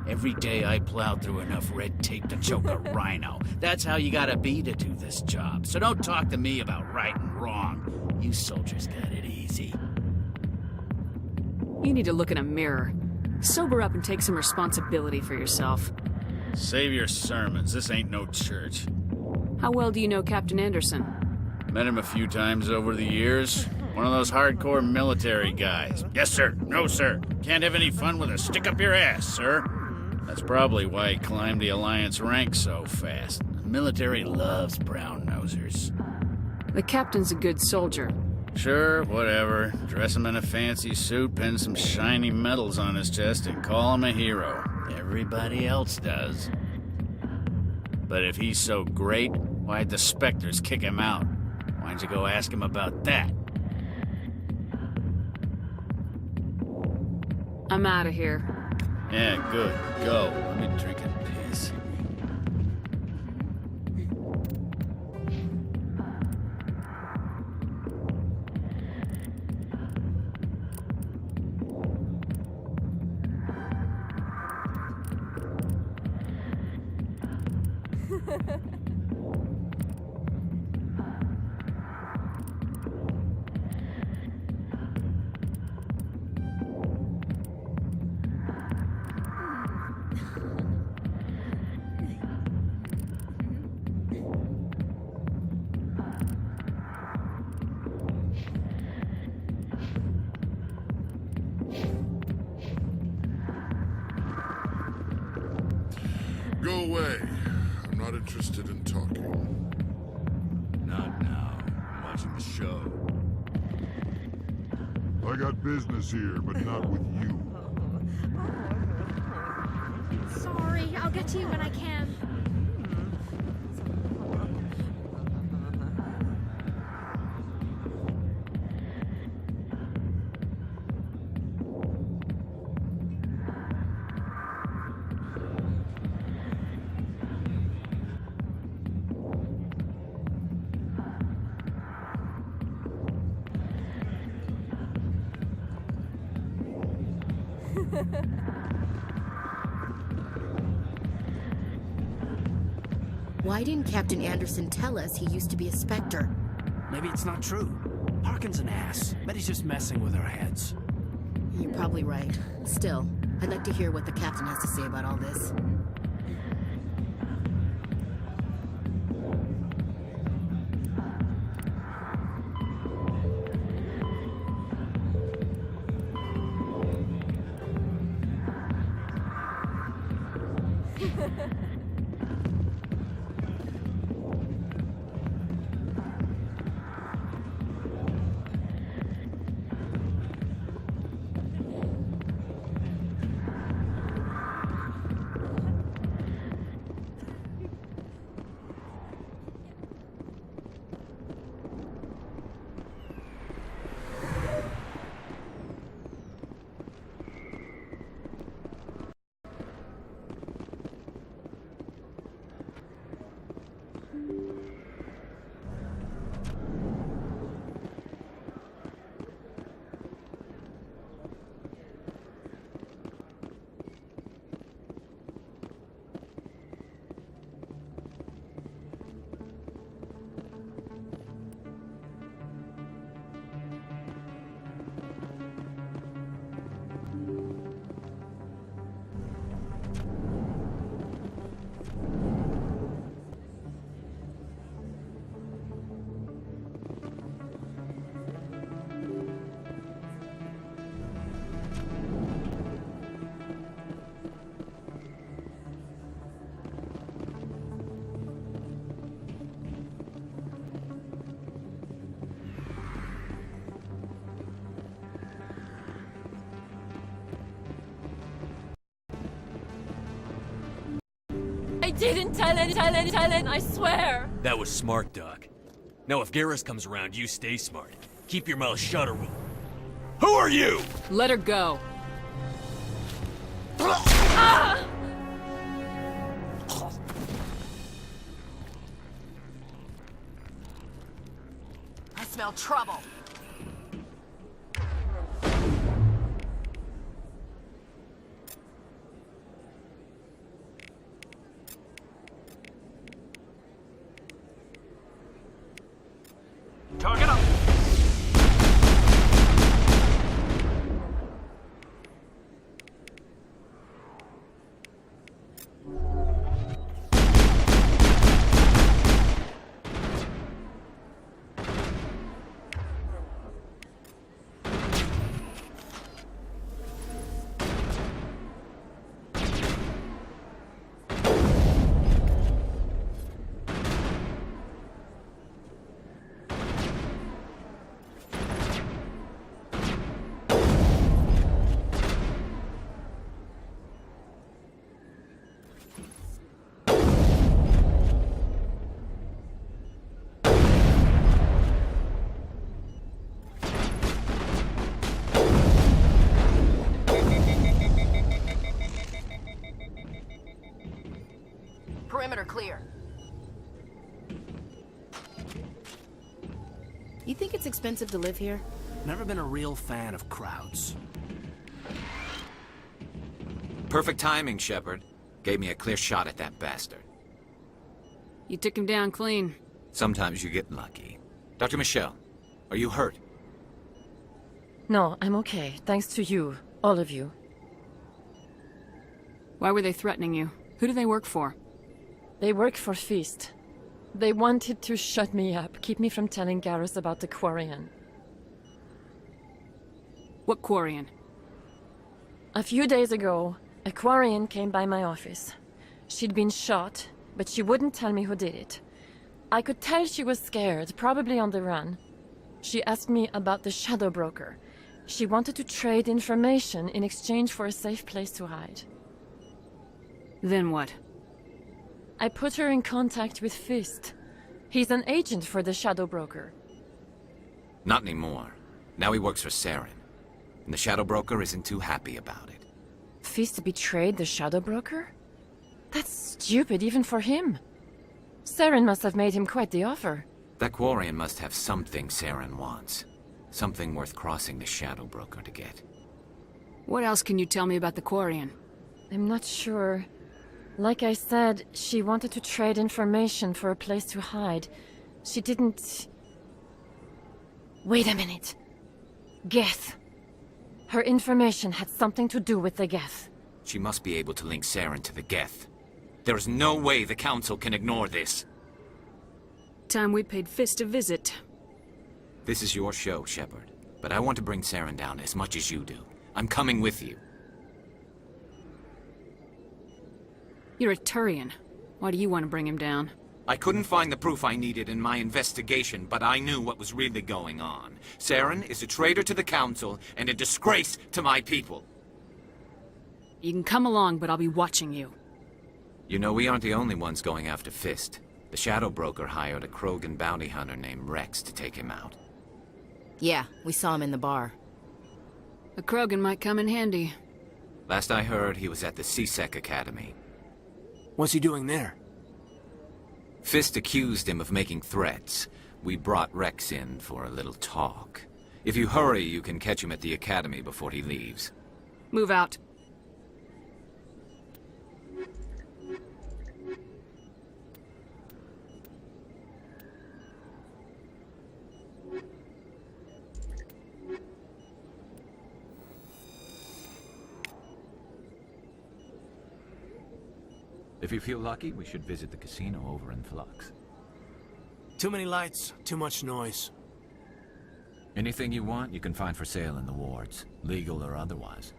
Every day I plow through enough red tape to choke a rhino. That's how you gotta be to do this job. So don't talk to me about right and wrong. You soldiers got it easy. You need to look in a mirror. Sober up and take some responsibility for yourself. Save your sermons. This ain't no church. How well do you know Captain Anderson? Met him a few times over the years. One of those hardcore military guys. Yes, sir. No, sir. Can't have any fun with a stick up your ass, sir. That's probably why he climbed the Alliance ranks so fast. The military loves brown-nosers. The captain's a good soldier. Sure, whatever. Dress him in a fancy suit, pin some shiny medals on his chest, and call him a hero. Everybody else does. But if he's so great, why'd the Spectres kick him out? Why'd you go ask him about that? I'm out of here. Yeah, good. Go. Let me drink a piss. Go away. I'm not interested in talking. Not now. I'm watching the show. I got business here, but not with you. Sorry, I'll get to you when I can. Why didn't Captain Anderson tell us he used to be a Spectre? Maybe it's not true. Harkin's an ass. Bet he's just messing with our heads. You're probably right. Still, I'd like to hear what the captain has to say about all this. I didn't tell it, I swear! That was smart, Doc. Now if Garrus comes around, you stay smart. Keep your mouth shut or we'll... Who are you? Let her go. Ah! I smell trouble. Target up! clear. You think it's expensive to live here? Never been a real fan of crowds. Perfect timing, Shepard. Gave me a clear shot at that bastard. You took him down clean. Sometimes you get lucky. Dr. Michelle, are you hurt? No, I'm okay. Thanks to you. All of you. Why were they threatening you? Who do they work for? They work for Feast. They wanted to shut me up, keep me from telling Garrus about the Quarian. What Quarian? A few days ago, a Quarian came by my office. She'd been shot, but she wouldn't tell me who did it. I could tell she was scared, probably on the run. She asked me about the Shadow Broker. She wanted to trade information in exchange for a safe place to hide. Then what? I put her in contact with Fist. He's an agent for the Shadow Broker. Not anymore. Now he works for Saren. And the Shadow Broker isn't too happy about it. Fist betrayed the Shadow Broker? That's stupid even for him. Saren must have made him quite the offer. That Quarian must have something Saren wants. Something worth crossing the Shadow Broker to get. What else can you tell me about the Quarian? I'm not sure. Like I said, she wanted to trade information for a place to hide. She didn't... Wait a minute. Geth. Her information had something to do with the geth. She must be able to link Saren to the geth. There is no way the Council can ignore this. Time we paid Fist a visit. This is your show, Shepard. But I want to bring Saren down as much as you do. I'm coming with you. You're a Turian. Why do you want to bring him down? I couldn't find the proof I needed in my investigation, but I knew what was really going on. Saren is a traitor to the Council and a disgrace to my people. You can come along, but I'll be watching you. You know, we aren't the only ones going after Fist. The Shadow Broker hired a Krogan bounty hunter named Rex to take him out. Yeah, we saw him in the bar. A Krogan might come in handy. Last I heard, he was at the C-Sec Academy. What's he doing there? Fist accused him of making threats. We brought Rex in for a little talk. If you hurry, you can catch him at the Academy before he leaves. Move out. If you feel lucky, we should visit the casino over in Flux. Too many lights, too much noise. Anything you want, you can find for sale in the wards, legal or otherwise.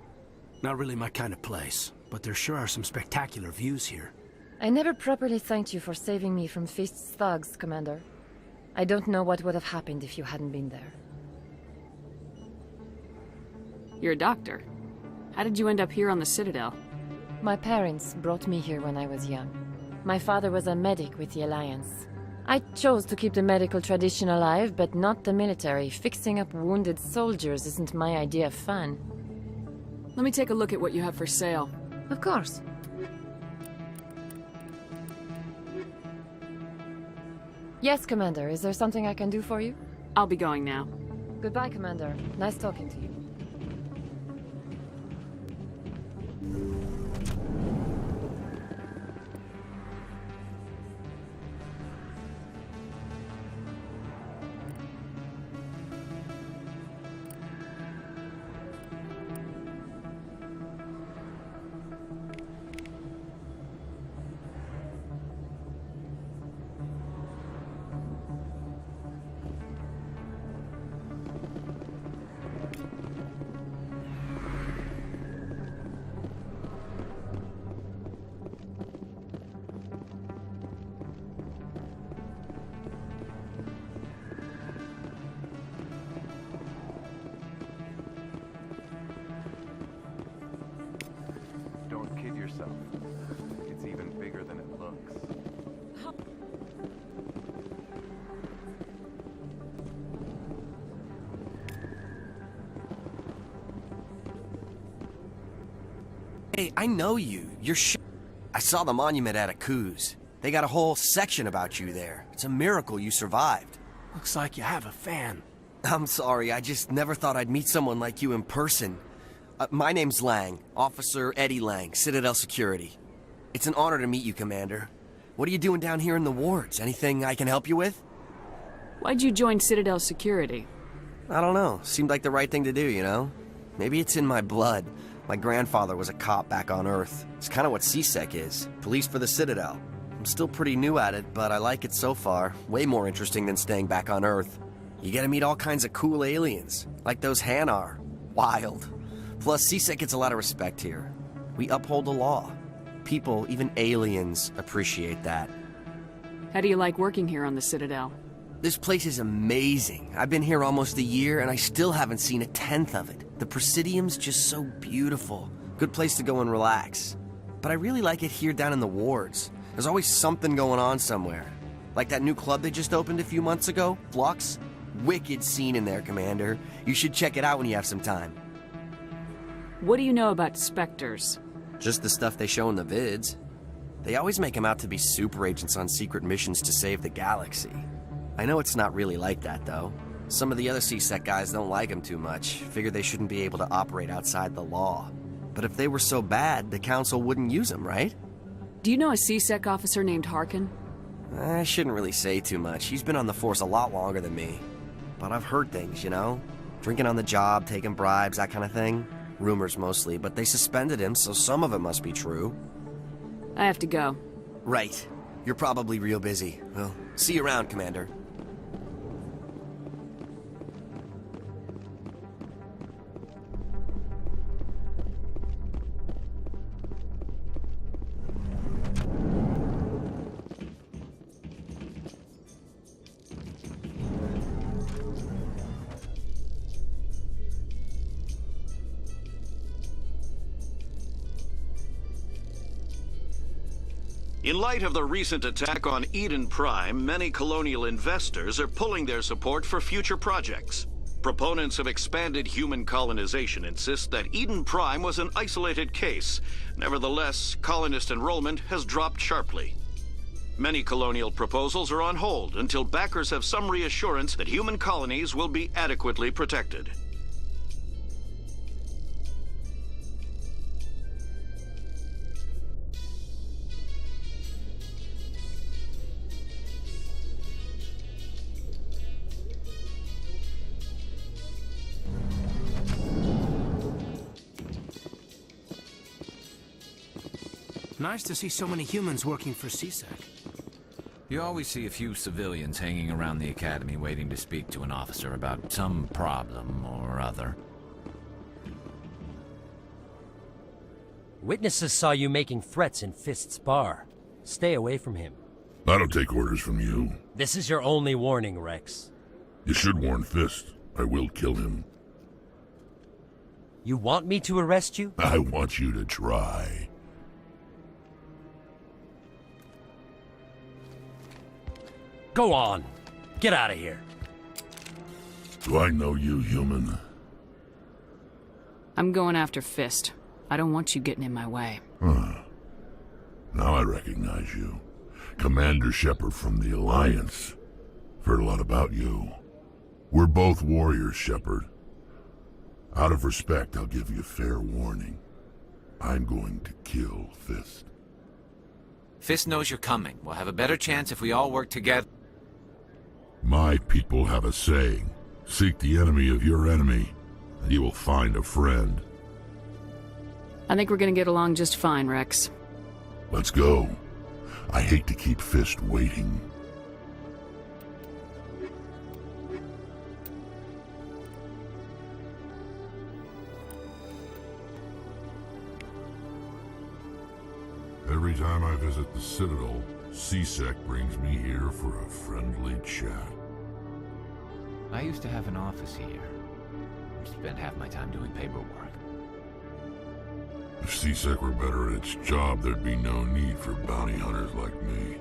Not really my kind of place, but there sure are some spectacular views here. I never properly thanked you for saving me from Fist's thugs, Commander. I don't know what would have happened if you hadn't been there. You're a doctor. How did you end up here on the Citadel? My parents brought me here when I was young. My father was a medic with the Alliance. I chose to keep the medical tradition alive, but not the military. Fixing up wounded soldiers isn't my idea of fun. Let me take a look at what you have for sale. Of course. Yes, Commander. Is there something I can do for you? I'll be going now. Goodbye, Commander. Nice talking to you. Don't kid yourself. It's even bigger than it looks. Hey, I know you. You're I saw the monument at Aku's. They got a whole section about you there. It's a miracle you survived. Looks like you have a fan. I'm sorry, I just never thought I'd meet someone like you in person. My name's Lang, Officer Eddie Lang, Citadel Security. It's an honor to meet you, Commander. What are you doing down here in the wards? Anything I can help you with? Why'd you join Citadel Security? I don't know. Seemed like the right thing to do, you know? Maybe it's in my blood. My grandfather was a cop back on Earth. It's kind of what CSEC is. Police for the Citadel. I'm still pretty new at it, but I like it so far. Way more interesting than staying back on Earth. You get to meet all kinds of cool aliens, like those Hanar. Wild. Plus, CSEC gets a lot of respect here. We uphold the law. People, even aliens, appreciate that. How do you like working here on the Citadel? This place is amazing. I've been here almost a year, and I still haven't seen a tenth of it. The Presidium's just so beautiful. Good place to go and relax. But I really like it here down in the wards. There's always something going on somewhere. Like that new club they just opened a few months ago, Flux. Wicked scene in there, Commander. You should check it out when you have some time. What do you know about Spectres? Just the stuff they show in the vids. They always make them out to be super agents on secret missions to save the galaxy. I know it's not really like that, though. Some of the other CSEC guys don't like them too much, figure they shouldn't be able to operate outside the law. But if they were so bad, the Council wouldn't use them, right? Do you know a CSEC officer named Harkin? I shouldn't really say too much. He's been on the force a lot longer than me. But I've heard things, you know? Drinking on the job, taking bribes, that kind of thing. Rumors mostly, but they suspended him, so some of it must be true. I have to go. Right. You're probably real busy. Well, see you around, Commander. In light of the recent attack on Eden Prime, many colonial investors are pulling their support for future projects. Proponents of expanded human colonization insist that Eden Prime was an isolated case. Nevertheless, colonist enrollment has dropped sharply. Many colonial proposals are on hold until backers have some reassurance that human colonies will be adequately protected. Nice to see so many humans working for CSEC. You always see a few civilians hanging around the academy waiting to speak to an officer about some problem or other. Witnesses saw you making threats in Fist's bar. Stay away from him. I don't take orders from you. This is your only warning, Rex. You should warn Fist. I will kill him. You want me to arrest you? I want you to try. Go on. Get out of here. Do I know you, human? I'm going after Fist. I don't want you getting in my way. Huh. Now I recognize you. Commander Shepard from the Alliance. Heard a lot about you. We're both warriors, Shepard. Out of respect, I'll give you fair warning. I'm going to kill Fist. Fist knows you're coming. We'll have a better chance if we all work together. My people have a saying. Seek the enemy of your enemy, and you will find a friend. I think we're gonna get along just fine, Rex. Let's go. I hate to keep Fist waiting. Every time I visit the Citadel, CSEC brings me here for a friendly chat. I used to have an office here. Spent half my time doing paperwork. If CSEC were better at its job, there'd be no need for bounty hunters like me.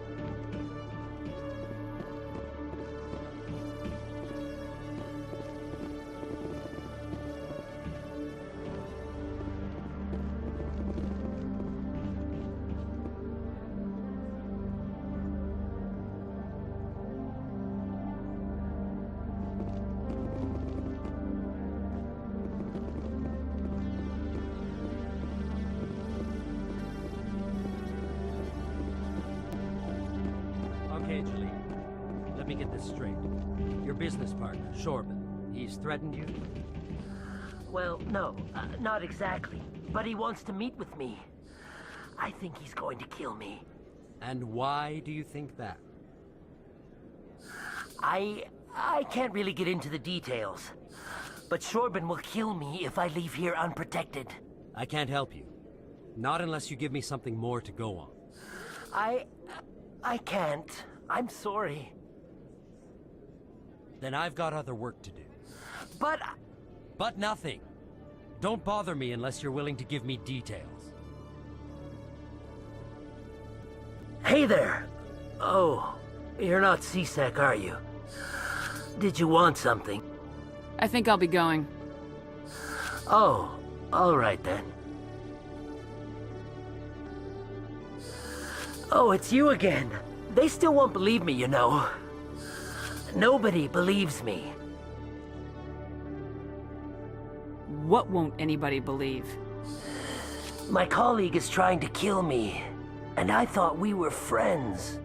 Major League. Let me get this straight. Your business partner, Shorban, he's threatened you? Well, no, not exactly. But he wants to meet with me. I think he's going to kill me. And why do you think that? I can't really get into the details. But Shorban will kill me if I leave here unprotected. I can't help you. Not unless you give me something more to go on. I can't. I'm sorry. Then I've got other work to do. But... But nothing. Don't bother me unless you're willing to give me details. Hey there! Oh, you're not C-Sec, are you? Did you want something? I think I'll be going. Oh, all right then. Oh, it's you again. They still won't believe me, you know. Nobody believes me. What won't anybody believe? My colleague is trying to kill me, and I thought we were friends.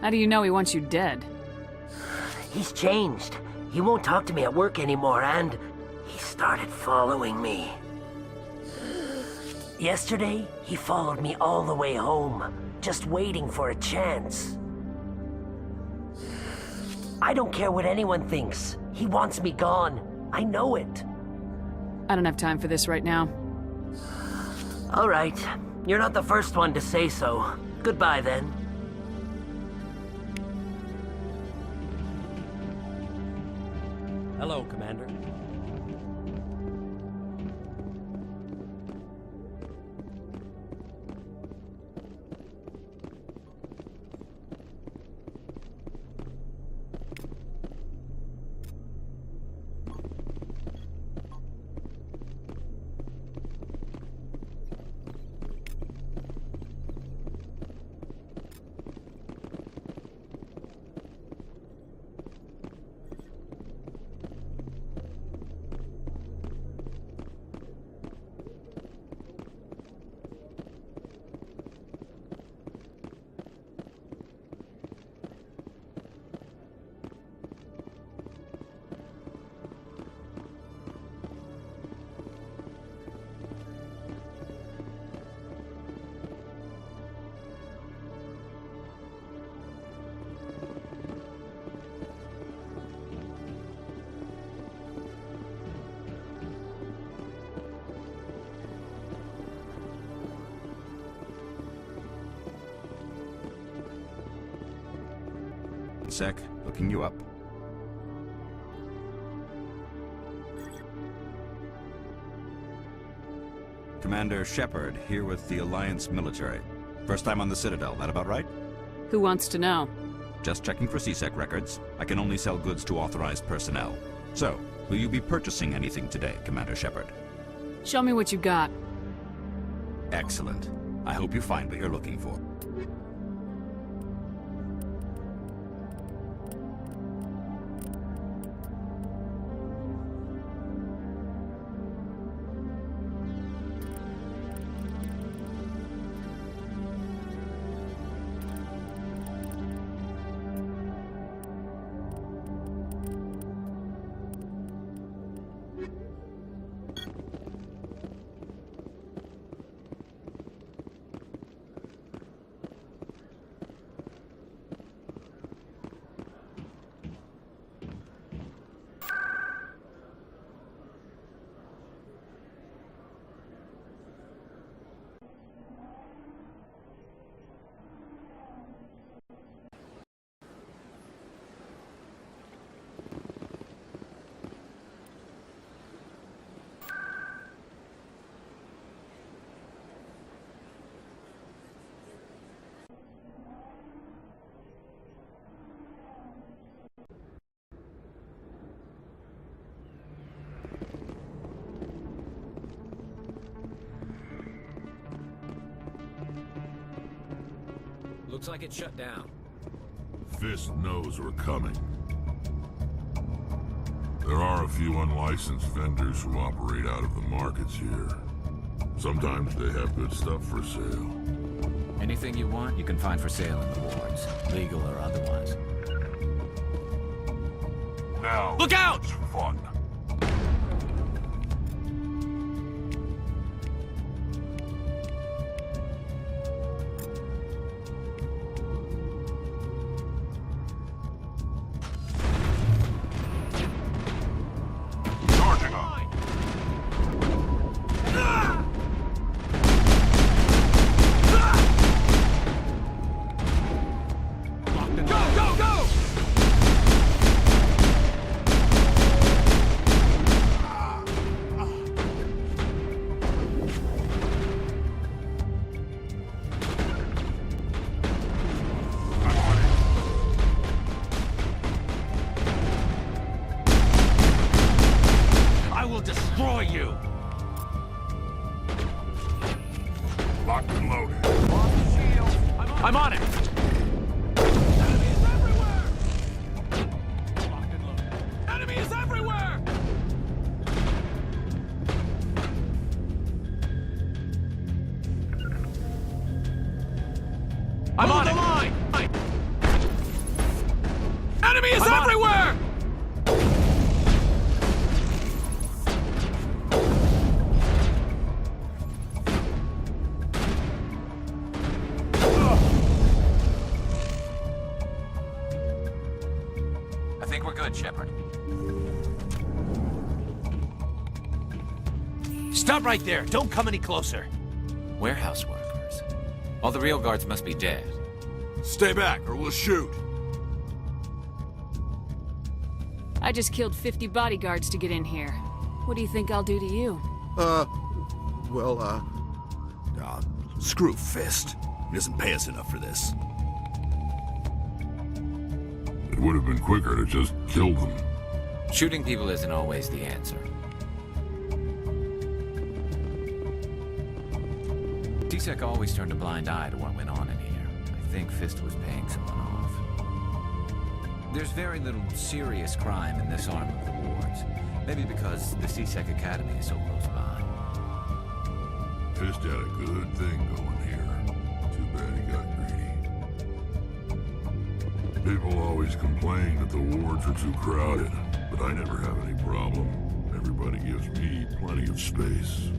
How do you know he wants you dead? He's changed. He won't talk to me at work anymore, and he started following me. Yesterday, he followed me all the way home, just waiting for a chance. I don't care what anyone thinks. He wants me gone. I know it. I don't have time for this right now. All right. You're not the first one to say so. Goodbye, then. Hello, Commander. Sec, looking you up. Commander Shepard, here with the Alliance military. First time on the Citadel, that about right? Who wants to know? Just checking for C-Sec records. I can only sell goods to authorized personnel. So, will you be purchasing anything today, Commander Shepard? Show me what you got. Excellent. I hope you find what you're looking for. Looks like it's shut down. Fist knows we're coming. There are a few unlicensed vendors who operate out of the markets here. Sometimes they have good stuff for sale. Anything you want, you can find for sale in the wards, legal or otherwise. Now, look out! it's fun. Charging up. Go, go, go! I will destroy you! Locked and loaded. I'm on it! Enemy is everywhere! I'm on the line! Enemy is everywhere! I think we're good, Shepard. Stop right there! Don't come any closer! Warehouse workers. All the real guards must be dead. Stay back, or we'll shoot. I just killed 50 bodyguards to get in here. What do you think I'll do to you? Screw Fist. He doesn't pay us enough for this. It would have been quicker to just kill them. Shooting people isn't always the answer. T-Sec always turned a blind eye to what went on in here. I think Fist was paying someone off. There's very little serious crime in this arm of the wards. Maybe because the C-Sec Academy is so close by. Fist had a good thing going here. Too bad he got greedy. People always complain that the wards are too crowded, but I never have any problem. Everybody gives me plenty of space.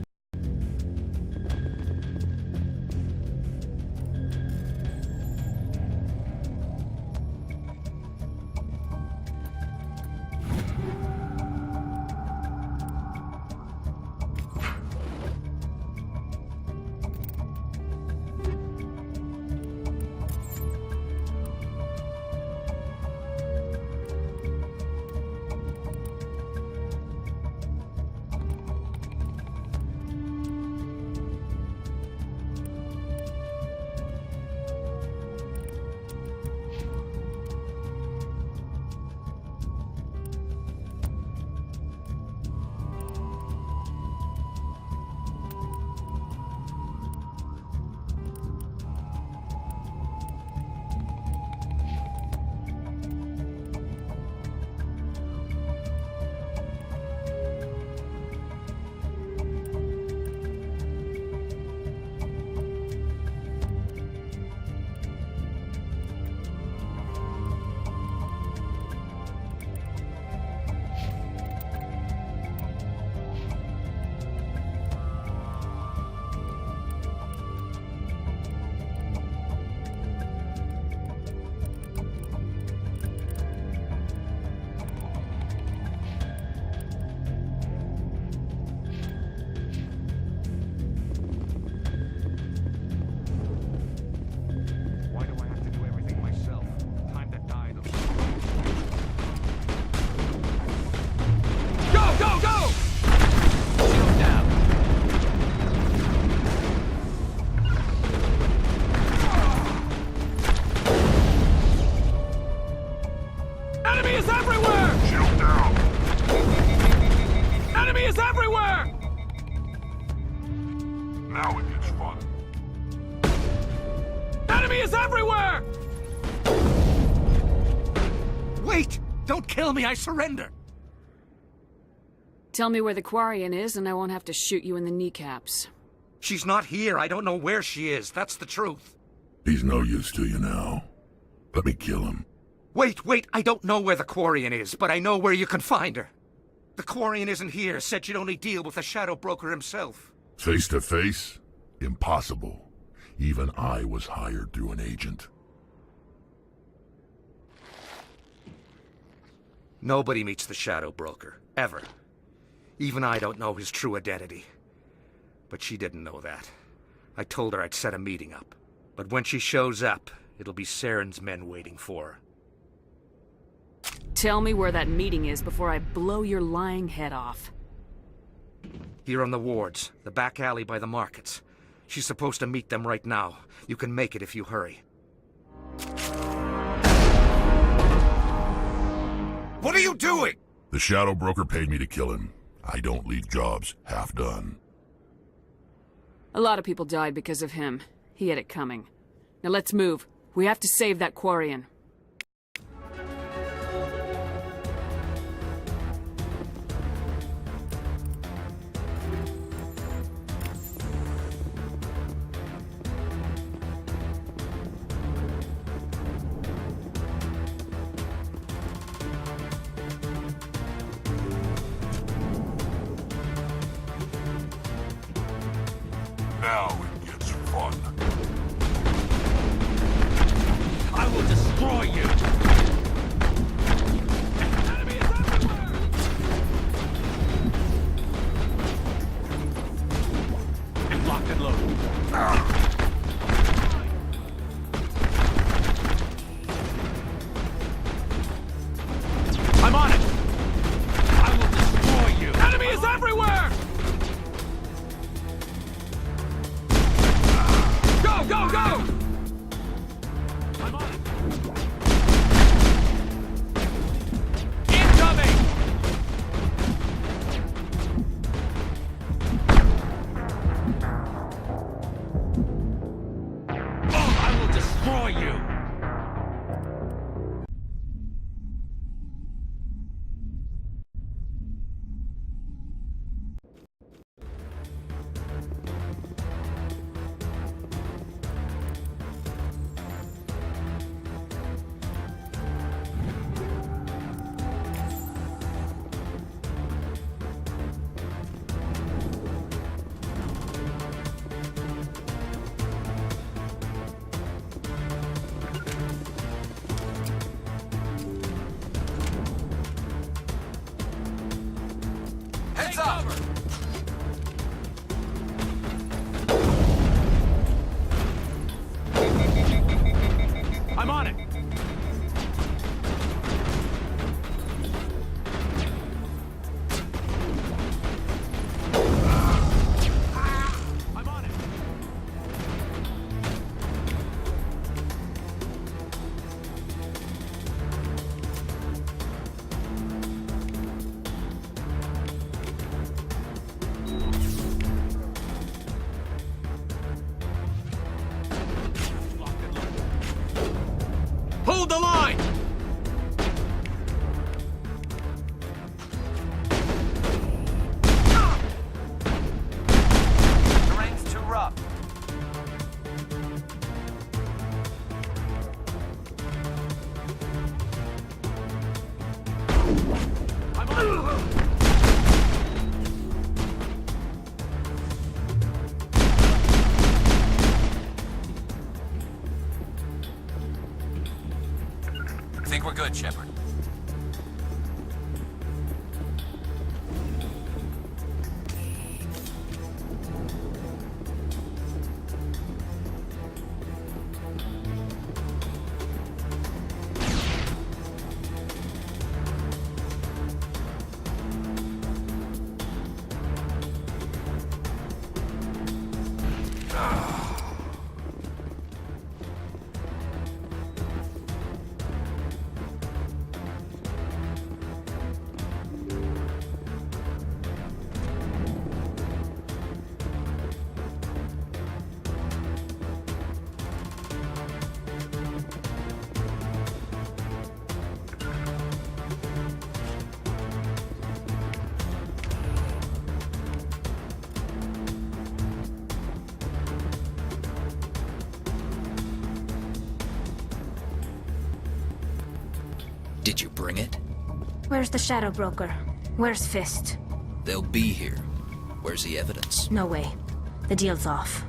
Now it gets fun. Enemy is everywhere! Wait! Don't kill me, I surrender! Tell me where the Quarian is and I won't have to shoot you in the kneecaps. She's not here. I don't know where she is. That's the truth. He's no use to you now. Let me kill him. Wait, I don't know where the Quarian is, but I know where you can find her. The Quarian isn't here, said you'd only deal with the Shadow Broker himself. Face to face? Impossible. Even I was hired through an agent. Nobody meets the Shadow Broker, ever. Even I don't know his true identity. But she didn't know that. I told her I'd set a meeting up. But when she shows up, it'll be Saren's men waiting for her. Tell me where that meeting is before I blow your lying head off. Here on the wards, the back alley by the markets. She's supposed to meet them right now. You can make it if you hurry. What are you doing? The Shadow Broker paid me to kill him. I don't leave jobs half done. A lot of people died because of him. He had it coming. Now let's move. We have to save that Quarian. Now it gets fun. I will destroy you! Enemy is everywhere! And locked and loaded. I'm on it! I will destroy you! Enemy is everywhere! Go, go! I'm on it! Incoming! Oh, I will destroy you! Heads up! I'm on it! I'm on it! Hold the line! Terrain's too rough. I'm on it! I think we're good, Shepard. Did you bring it? Where's the Shadow Broker? Where's Fist? They'll be here. Where's the evidence? No way. The deal's off.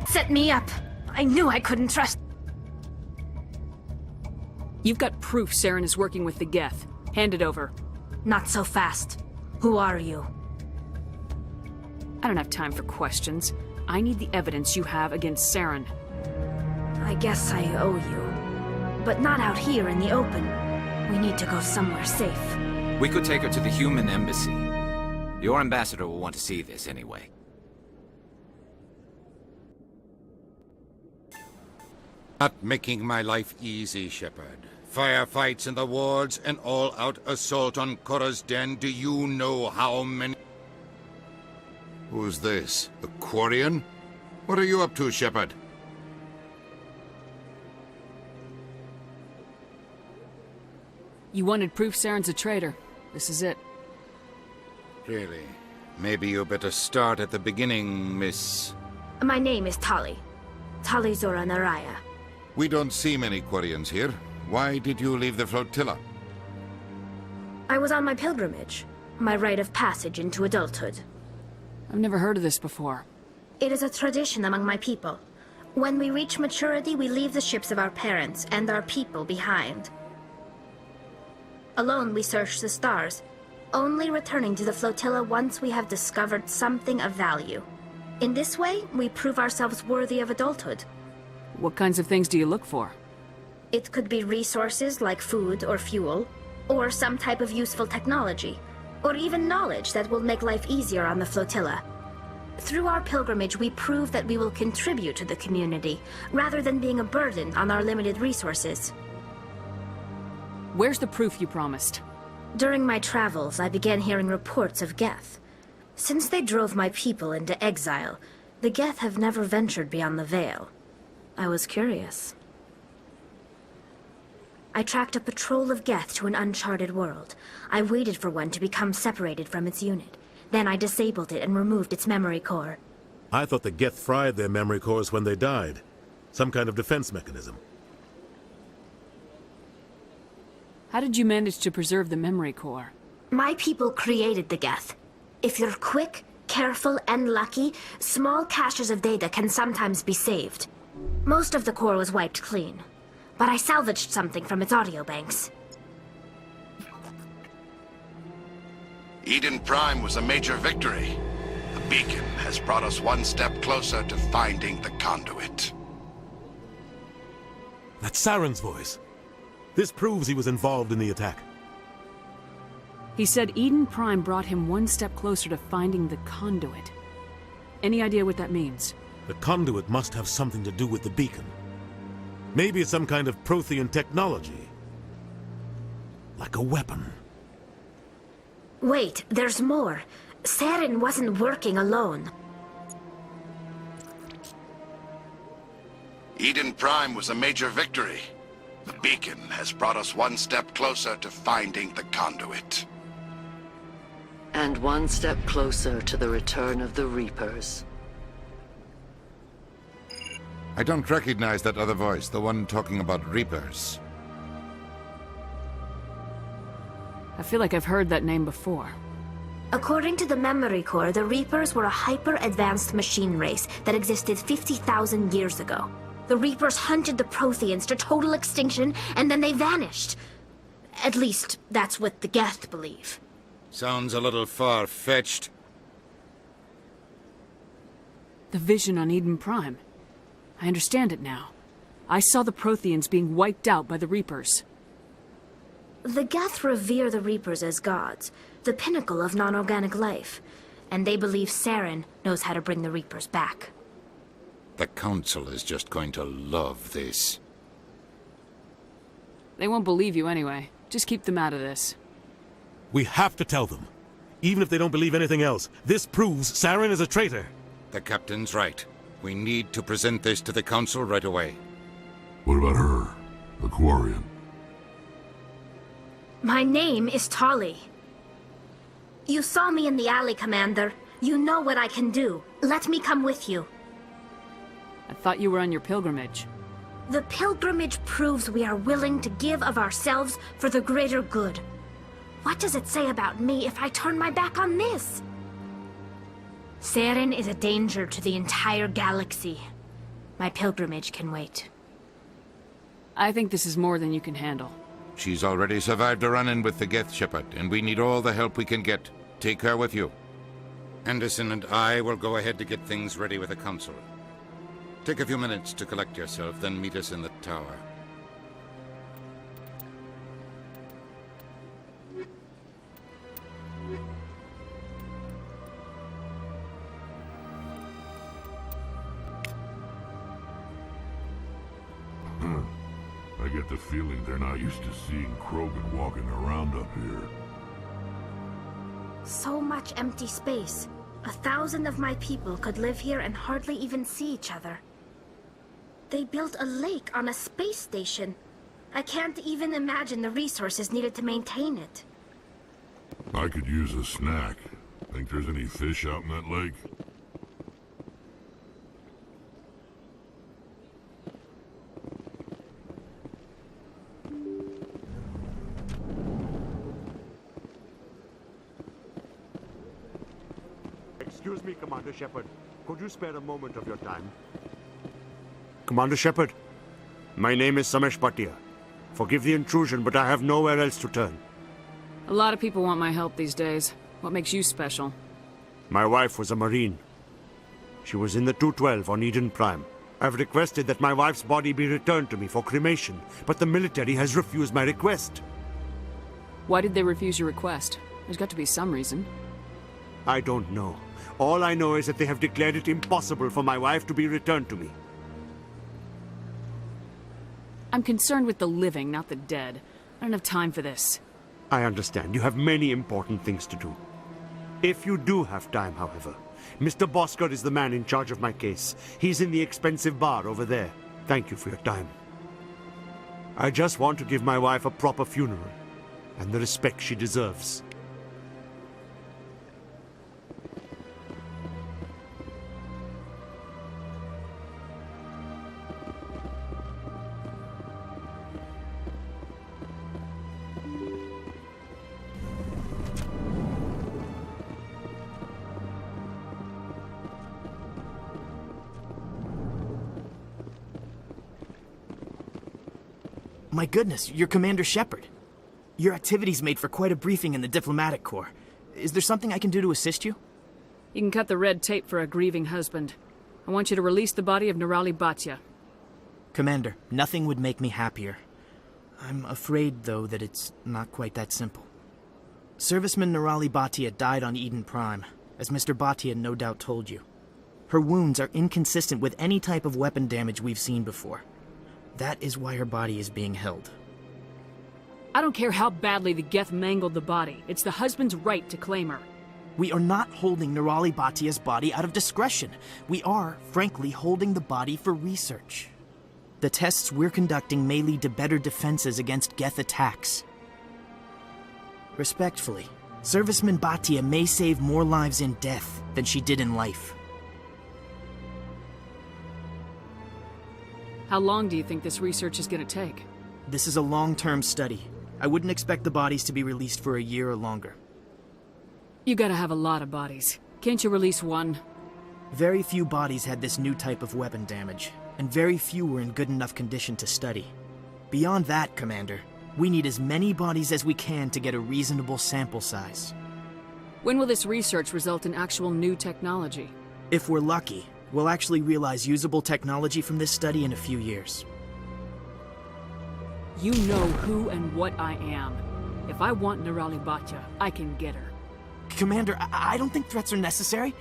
Set me up. I knew I couldn't trust. You've got proof Saren is working with the geth. Hand it over. Not so fast. Who are you? I don't have time for questions. I need the evidence you have against Saren. I guess I owe you. But not out here in the open. We need to go somewhere safe. We could take her to the human embassy. Your ambassador will want to see this anyway. Not making my life easy, Shepard. Firefights in the wards, an all-out assault on Korra's den. Do you know how many... Who's this? A Quarian? What are you up to, Shepard? You wanted proof Saren's a traitor. This is it. Really? Maybe you better start at the beginning, Miss... My name is Tali. Tali Zora Naraya. We don't see many Quarians here. Why did you leave the flotilla? I was on my pilgrimage. My rite of passage into adulthood. I've never heard of this before. It is a tradition among my people. When we reach maturity, we leave the ships of our parents and our people behind. Alone, we search the stars, only returning to the flotilla once we have discovered something of value. In this way, we prove ourselves worthy of adulthood. What kinds of things do you look for? It could be resources like food or fuel, or some type of useful technology, or even knowledge that will make life easier on the flotilla. Through our pilgrimage, we prove that we will contribute to the community, rather than being a burden on our limited resources. Where's the proof you promised? During my travels, I began hearing reports of geth. Since they drove my people into exile, the geth have never ventured beyond the Veil. I was curious. I tracked a patrol of geth to an uncharted world. I waited for one to become separated from its unit. Then I disabled it and removed its memory core. I thought the geth fried their memory cores when they died. Some kind of defense mechanism. How did you manage to preserve the memory core? My people created the geth. If you're quick, careful, and lucky, small caches of data can sometimes be saved. Most of the core was wiped clean, but I salvaged something from its audio banks. Eden Prime was a major victory. The beacon has brought us one step closer to finding the conduit. That's Saren's voice. This proves he was involved in the attack. He said Eden Prime brought him one step closer to finding the conduit. Any idea what that means? The conduit must have something to do with the beacon. Maybe it's some kind of Prothean technology. Like a weapon. Wait, there's more. Saren wasn't working alone. Eden Prime was a major victory. The beacon has brought us one step closer to finding the conduit. And one step closer to the return of the Reapers. I don't recognize that other voice, the one talking about Reapers. I feel like I've heard that name before. According to the Memory Core, the Reapers were a hyper-advanced machine race that existed 50,000 years ago. The Reapers hunted the Protheans to total extinction, and then they vanished. At least, that's what the geth believe. Sounds a little far-fetched. The vision on Eden Prime. I understand it now. I saw the Protheans being wiped out by the Reapers. The geth revere the Reapers as gods, the pinnacle of non-organic life, and they believe Saren knows how to bring the Reapers back. The Council is just going to love this. They won't believe you anyway. Just keep them out of this. We have to tell them. Even if they don't believe anything else, this proves Saren is a traitor. The Captain's right. We need to present this to the Council right away. What about her? The Quarian? My name is Tali. You saw me in the alley, Commander. You know what I can do. Let me come with you. I thought you were on your pilgrimage. The pilgrimage proves we are willing to give of ourselves for the greater good. What does it say about me if I turn my back on this? Saren is a danger to the entire galaxy. My pilgrimage can wait. I think this is more than you can handle. She's already survived a run-in with the Geth, Shepard, and we need all the help we can get. Take her with you. Anderson and I will go ahead to get things ready with the Council. Take a few minutes to collect yourself, then meet us in the tower. I get the feeling they're not used to seeing Krogan walking around up here. So much empty space. 1,000 of my people could live here and hardly even see each other. They built a lake on a space station. I can't even imagine the resources needed to maintain it. I could use a snack. Think there's any fish out in that lake? Excuse me, Commander Shepard. Could you spare a moment of your time? Commander Shepard, my name is Samesh Bhatia. Forgive the intrusion, but I have nowhere else to turn. A lot of people want my help these days. What makes you special? My wife was a Marine. She was in the 212 on Eden Prime. I've requested that my wife's body be returned to me for cremation, but the military has refused my request. Why did they refuse your request? There's got to be some reason. I don't know. All I know is that they have declared it impossible for my wife to be returned to me. I'm concerned with the living, not the dead. I don't have time for this. I understand. You have many important things to do. If you do have time, however, Mr. Bosker is the man in charge of my case. He's in the expensive bar over there. Thank you for your time. I just want to give my wife a proper funeral, and the respect she deserves. My goodness, you're Commander Shepard. Your activities made for quite a briefing in the Diplomatic Corps. Is there something I can do to assist you? You can cut the red tape for a grieving husband. I want you to release the body of Nirali Bhatia. Commander, nothing would make me happier. I'm afraid, though, that it's not quite that simple. Serviceman Nirali Bhatia died on Eden Prime, as Mr. Bhatia no doubt told you. Her wounds are inconsistent with any type of weapon damage we've seen before. That is why her body is being held. I don't care how badly the geth mangled the body. It's the husband's right to claim her. We are not holding Nirali Bhatia's body out of discretion. We are, frankly, holding the body for research. The tests we're conducting may lead to better defenses against geth attacks. Respectfully, Serviceman Bhatia may save more lives in death than she did in life. How long do you think this research is going to take? This is a long-term study. I wouldn't expect the bodies to be released for a year or longer. You gotta have a lot of bodies. Can't you release one? Very few bodies had this new type of weapon damage, and very few were in good enough condition to study. Beyond that, Commander, we need as many bodies as we can to get a reasonable sample size. When will this research result in actual new technology? If we're lucky, we'll actually realize usable technology from this study in a few years. You know who and what I am. If I want Nirali Bhatia, I can get her. Commander, I don't think threats are necessary.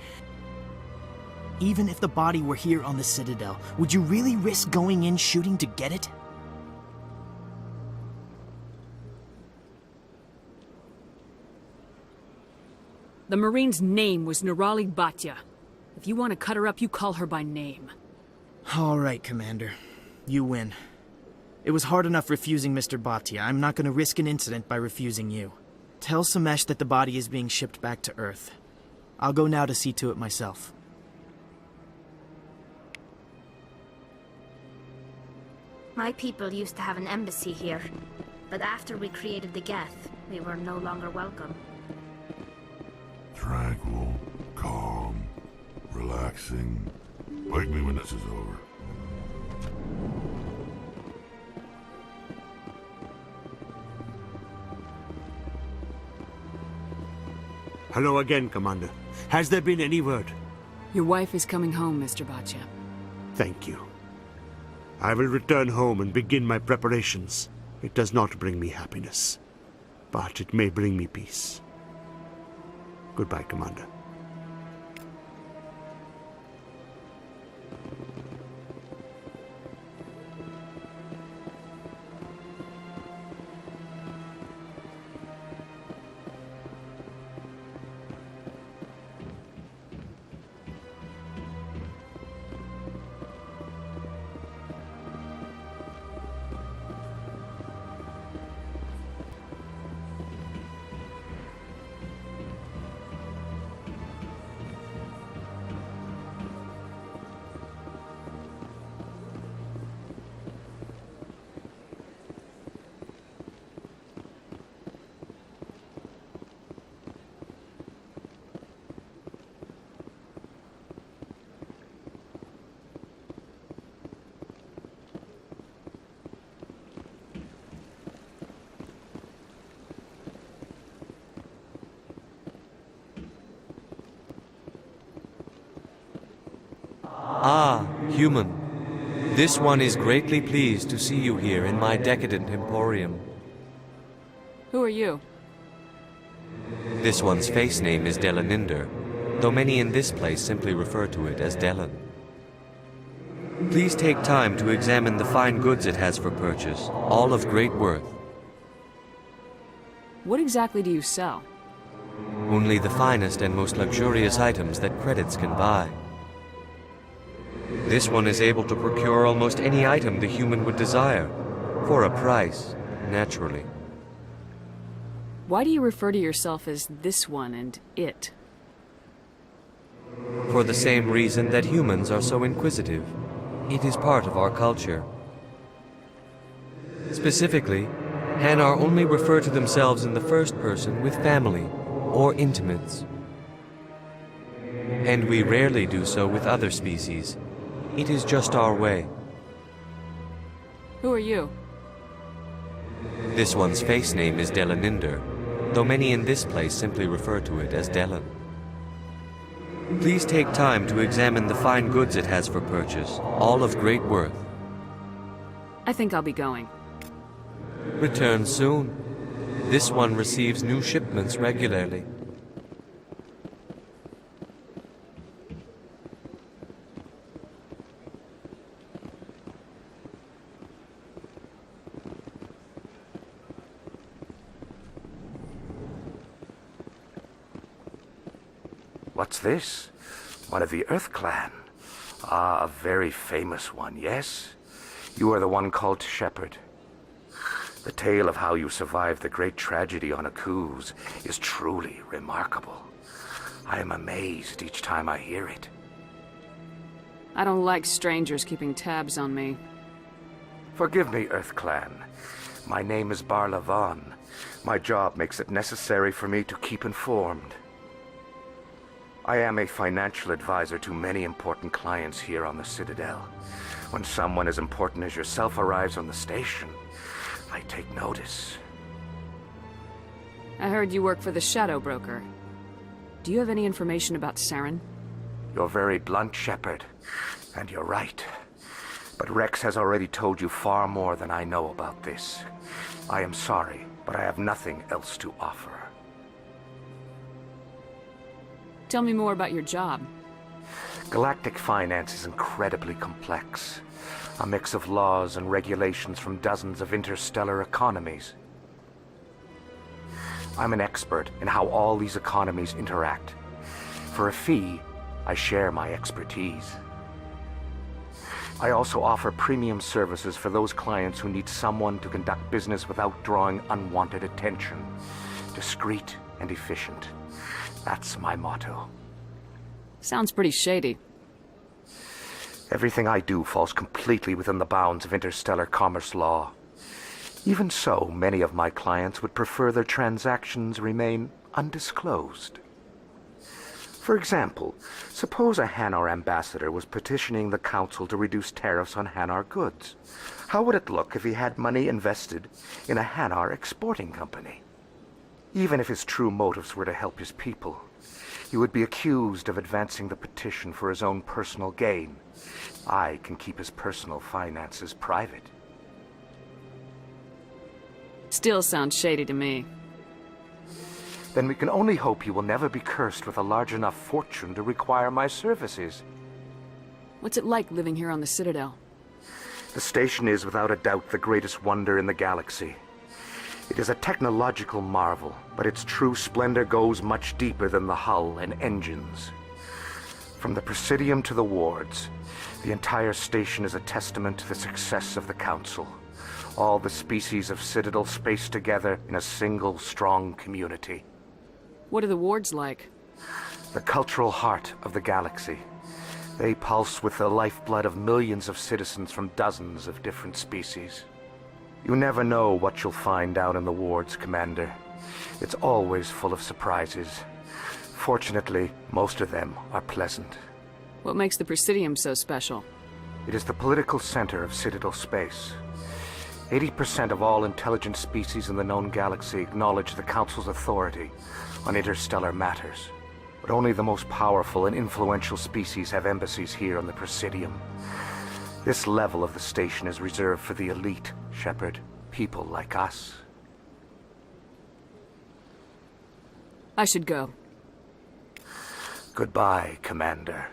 Even if the body were here on the Citadel, would you really risk going in shooting to get it? The Marine's name was Nirali Bhatia. If you want to cut her up, you call her by name. All right, Commander. You win. It was hard enough refusing Mr. Bhatia. I'm not going to risk an incident by refusing you. Tell Samesh that the body is being shipped back to Earth. I'll go now to see to it myself. My people used to have an embassy here, but after we created the geth, we were no longer welcome. Tranquil, calm, relaxing. Wake me when this is over. Hello again, Commander. Has there been any word? Your wife is coming home, Mr. Bhatia. Thank you. I will return home and begin my preparations. It does not bring me happiness, but it may bring me peace. Goodbye, Commander. Ah, human. This one is greatly pleased to see you here in my decadent emporium. Who are you? This one's face name is Delaninder, though many in this place simply refer to it as Delan. Please take time to examine the fine goods it has for purchase, all of great worth. What exactly do you sell? Only the finest and most luxurious items that credits can buy. This one is able to procure almost any item the human would desire, for a price, naturally. Why do you refer to yourself as this one and it? For the same reason that humans are so inquisitive. It is part of our culture. Specifically, Hanar only refer to themselves in the first person with family or intimates. And we rarely do so with other species. It is just our way. Who are you? This one's face name is Delaninder, though many in this place simply refer to it as Delan. Please take time to examine the fine goods it has for purchase, all of great worth. I think I'll be going. Return soon. This one receives new shipments regularly. What's this? One of the Earth Clan. Ah, a very famous one, yes? You are the one called Shepard. The tale of how you survived the great tragedy on Akuz is truly remarkable. I am amazed each time I hear it. I don't like strangers keeping tabs on me. Forgive me, Earth Clan. My name is Barlavan. My job makes it necessary for me to keep informed. I am a financial advisor to many important clients here on the Citadel. When someone as important as yourself arrives on the station, I take notice. I heard you work for the Shadow Broker. Do you have any information about Saren? You're very blunt, Shepard. And you're right. But Rex has already told you far more than I know about this. I am sorry, but I have nothing else to offer. Tell me more about your job. Galactic finance is incredibly complex. A mix of laws and regulations from dozens of interstellar economies. I'm an expert in how all these economies interact. For a fee, I share my expertise. I also offer premium services for those clients who need someone to conduct business without drawing unwanted attention. Discreet and efficient. That's my motto. Sounds pretty shady. Everything I do falls completely within the bounds of interstellar commerce law. Even so, many of my clients would prefer their transactions remain undisclosed. For example, suppose a Hanar ambassador was petitioning the Council to reduce tariffs on Hanar goods. How would it look if he had money invested in a Hanar exporting company? Even if his true motives were to help his people, he would be accused of advancing the petition for his own personal gain. I can keep his personal finances private. Still sounds shady to me. Then we can only hope you will never be cursed with a large enough fortune to require my services. What's it like living here on the Citadel? The station is without a doubt the greatest wonder in the galaxy. It is a technological marvel, but its true splendor goes much deeper than the hull and engines. From the Presidium to the wards, the entire station is a testament to the success of the Council. All the species of Citadel spaced together in a single strong community. What are the wards like? The cultural heart of the galaxy. They pulse with the lifeblood of millions of citizens from dozens of different species. You never know what you'll find out in the wards, Commander. It's always full of surprises. Fortunately, most of them are pleasant. What makes the Presidium so special? It is the political center of Citadel space. 80% of all intelligent species in the known galaxy acknowledge the Council's authority on interstellar matters. But only the most powerful and influential species have embassies here on the Presidium. This level of the station is reserved for the elite, Shepard. People like us. I should go. Goodbye, Commander.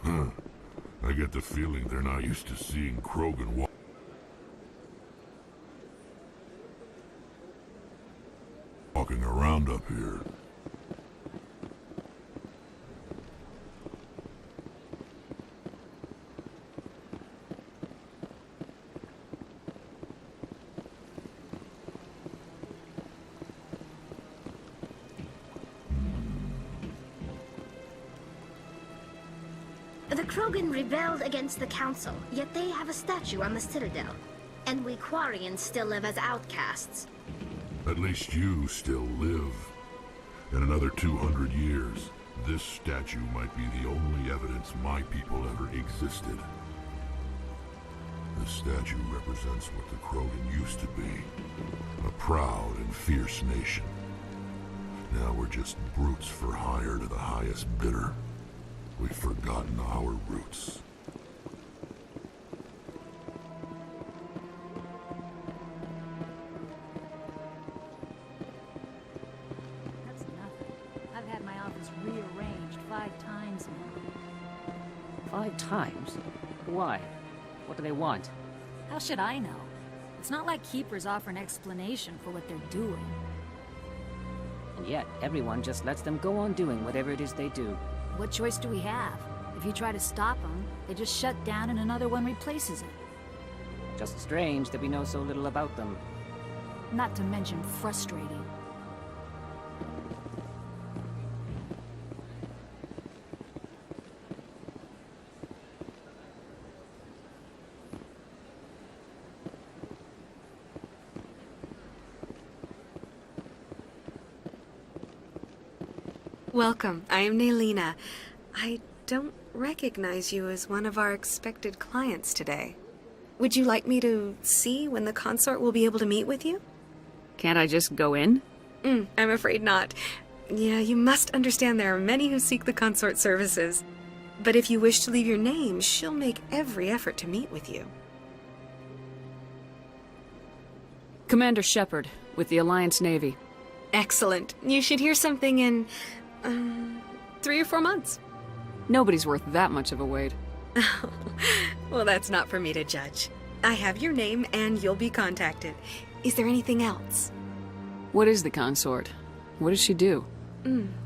I get the feeling they're not used to seeing Krogan walking around up here. The Krogan rebelled against the Council, yet they have a statue on the Citadel. And we Quarians still live as outcasts. At least you still live. In another 200 years, this statue might be the only evidence my people ever existed. This statue represents what the Krogan used to be. A proud and fierce nation. Now we're just brutes for hire to the highest bidder. We've forgotten our roots. That's nothing. I've had my office rearranged 5 times now. 5 times? Why? What do they want? How should I know? It's not like Keepers offer an explanation for what they're doing. And yet, everyone just lets them go on doing whatever it is they do. What choice do we have? If you try to stop them, they just shut down and another one replaces it. Just strange that we know so little about them. Not to mention frustrating. Welcome. I am Naylina. I don't recognize you as one of our expected clients today. Would you like me to see when the consort will be able to meet with you? Can't I just go in? I'm afraid not. Yeah, you must understand there are many who seek the consort services. But if you wish to leave your name, she'll make every effort to meet with you. Commander Shepard, with the Alliance Navy. Excellent. You should hear something in, 3 or 4 months. Nobody's worth that much of a wait. Well, that's not for me to judge. I have your name and you'll be contacted. Is there anything else? What is the consort? What does she do?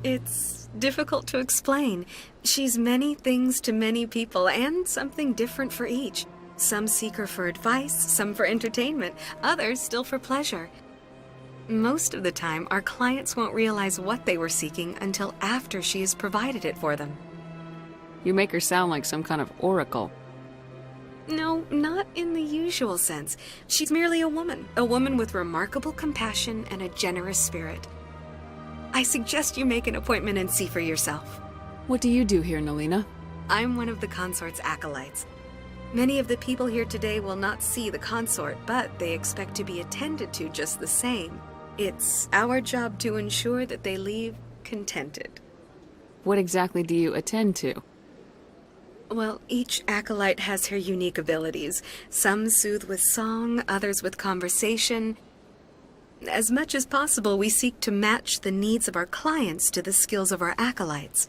It's difficult to explain. She's many things to many people, and something different for each. Some seek her for advice, some for entertainment, others still for pleasure. Most of the time, our clients won't realize what they were seeking until after she has provided it for them. You make her sound like some kind of oracle. No, not in the usual sense. She's merely a woman with remarkable compassion and a generous spirit. I suggest you make an appointment and see for yourself. What do you do here, Naylina? I'm one of the consort's acolytes. Many of the people here today will not see the consort, but they expect to be attended to just the same. It's our job to ensure that they leave contented. What exactly do you attend to? Well, each acolyte has her unique abilities. Some soothe with song, others with conversation. As much as possible, we seek to match the needs of our clients to the skills of our acolytes.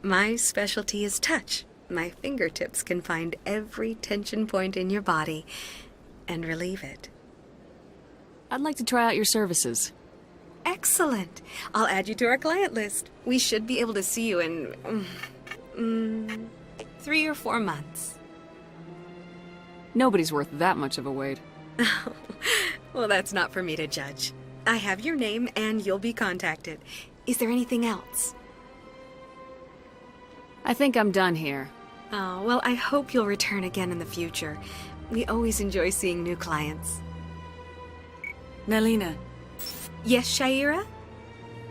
My specialty is touch. My fingertips can find every tension point in your body and relieve it. I'd like to try out your services. Excellent. I'll add you to our client list. We should be able to see you in 3 or 4 months. Nobody's worth that much of a wait. Well, that's not for me to judge. I have your name and you'll be contacted. Is there anything else? I think I'm done here. Oh, well, I hope you'll return again in the future. We always enjoy seeing new clients. Naylina. Yes, Shaira?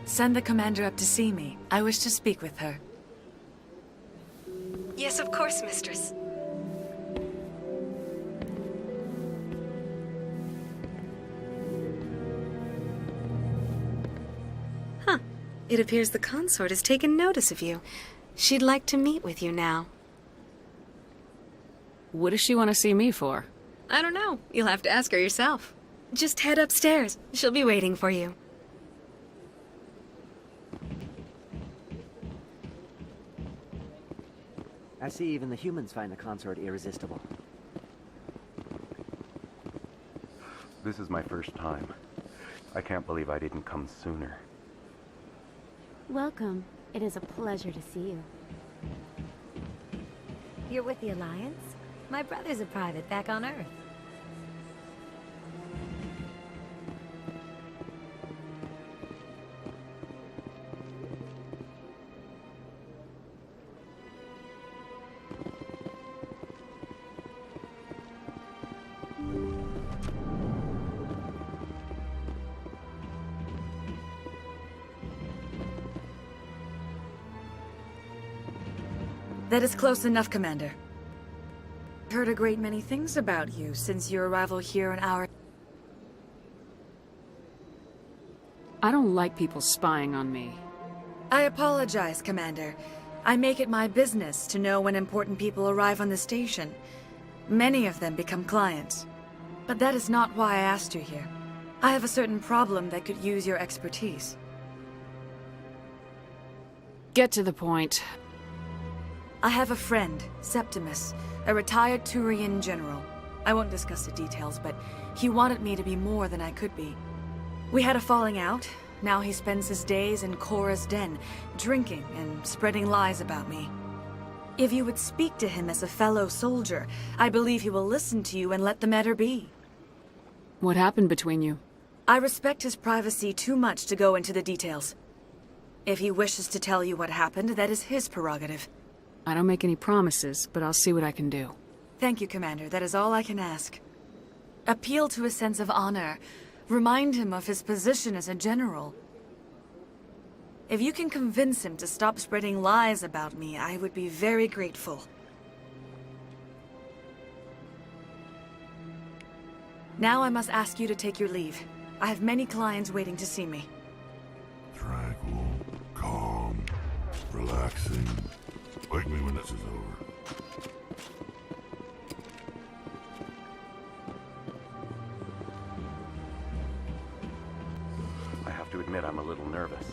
Send the commander up to see me. I wish to speak with her. Yes, of course, mistress. Huh. It appears the consort has taken notice of you. She'd like to meet with you now. What does she want to see me for? I don't know. You'll have to ask her yourself. Just head upstairs. She'll be waiting for you. I see even the humans find the consort irresistible. This is my first time. I can't believe I didn't come sooner. Welcome. It is a pleasure to see you. You're with the Alliance? My brother's a private back on Earth. That is close enough, Commander. I've heard a great many things about you since your arrival here an hour... I don't like people spying on me. I apologize, Commander. I make it my business to know when important people arrive on the station. Many of them become clients. But that is not why I asked you here. I have a certain problem that could use your expertise. Get to the point. I have a friend, Septimus, a retired Turian general. I won't discuss the details, but he wanted me to be more than I could be. We had a falling out. Now he spends his days in Korra's den, drinking and spreading lies about me. If you would speak to him as a fellow soldier, I believe he will listen to you and let the matter be. What happened between you? I respect his privacy too much to go into the details. If he wishes to tell you what happened, that is his prerogative. I don't make any promises, but I'll see what I can do. Thank you, Commander. That is all I can ask. Appeal to his sense of honor. Remind him of his position as a general. If you can convince him to stop spreading lies about me, I would be very grateful. Now I must ask you to take your leave. I have many clients waiting to see me. Tranquil, calm, relaxing. Wake me when this is over. I have to admit I'm a little nervous.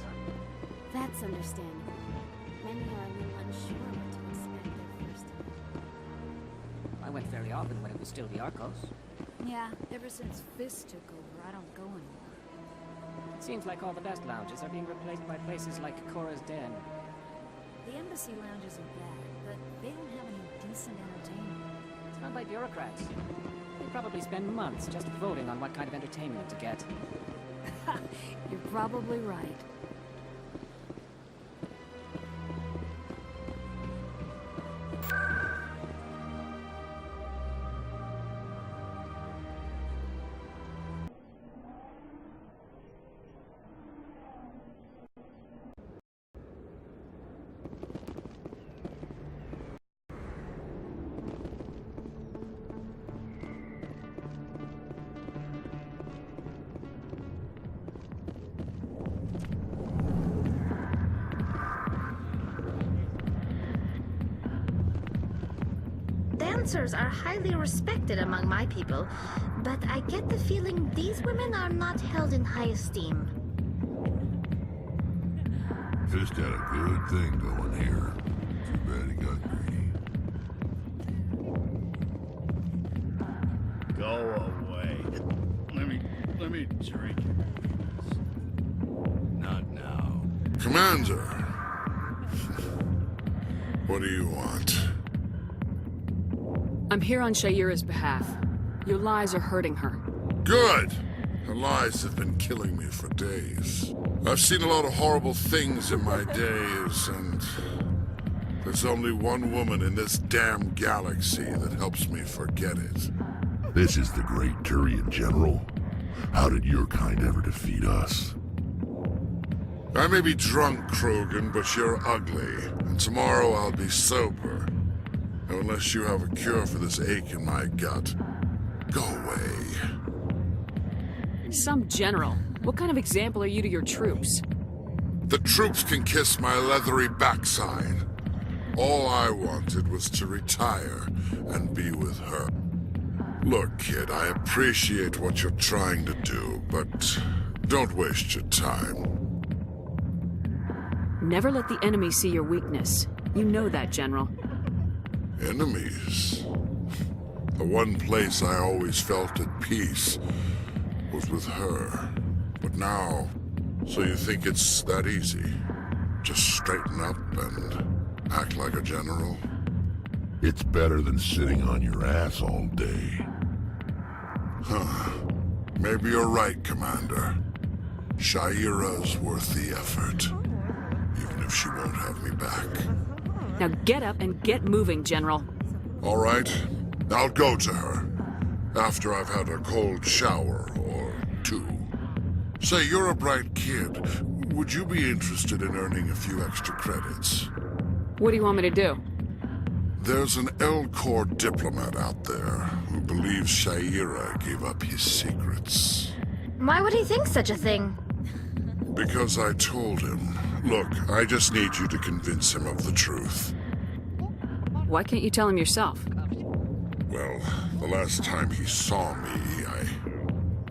That's understandable. Many are a little unsure what to expect their first time. I went very often when it was still the Arcos. Yeah, ever since Fist took over, I don't go anymore. It seems like all the best lounges are being replaced by places like Cora's Den. The embassy lounges are bad, but they don't have any decent entertainment. It's run by bureaucrats. They probably spend months just voting on what kind of entertainment to get. You're probably right. Dancers are highly respected among my people, but I get the feeling these women are not held in high esteem. Just had a good thing going here. Too bad he got greedy. Go away. Let me drink. Not now. Commander! What do you want? I'm here on Shayira's behalf. Your lies are hurting her. Good! Her lies have been killing me for days. I've seen a lot of horrible things in my days, and there's only one woman in this damn galaxy that helps me forget it. This is the great Turian General. How did your kind ever defeat us? I may be drunk, Krogan, but you're ugly, and tomorrow I'll be sober. Unless you have a cure for this ache in my gut. Go away. Some general. What kind of example are you to your troops? The troops can kiss my leathery backside. All I wanted was to retire and be with her. Look, kid, I appreciate what you're trying to do, but don't waste your time. Never let the enemy see your weakness. You know that, General. Enemies? The one place I always felt at peace was with her. But now, so you think it's that easy? Just straighten up and act like a general? It's better than sitting on your ass all day. Huh. Maybe you're right, Commander. Shayira's worth the effort. Even if she won't have me back. Now get up and get moving, General. All right. I'll go to her. After I've had a cold shower or two. Say, you're a bright kid. Would you be interested in earning a few extra credits? What do you want me to do? There's an L-Corps diplomat out there who believes Shayira gave up his secrets. Why would he think such a thing? Because I told him. Look, I just need you to convince him of the truth. Why can't you tell him yourself? Well, the last time he saw me,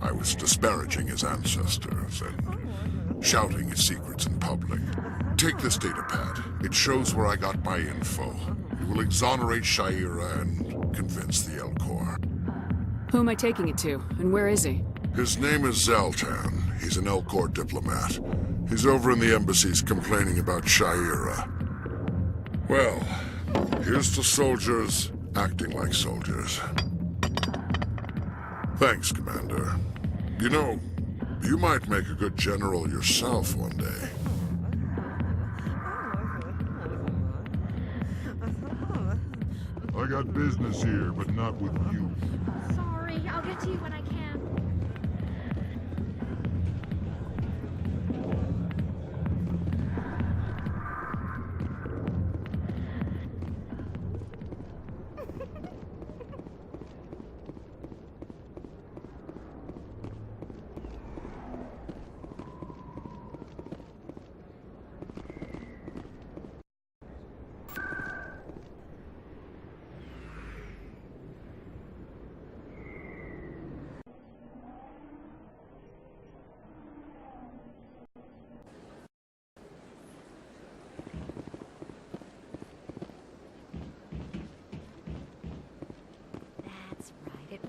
I was disparaging his ancestors and shouting his secrets in public. Take this data pad. It shows where I got my info. It will exonerate Shayira and convince the L-Corps. Who am I taking it to, and where is he? His name is Zaltan. He's an L-Corps diplomat. He's over in the embassies complaining about Shayira. Well, here's to soldiers acting like soldiers. Thanks, Commander. You know, you might make a good general yourself one day. I got business here, but not with you. Sorry, I'll get to you when I can.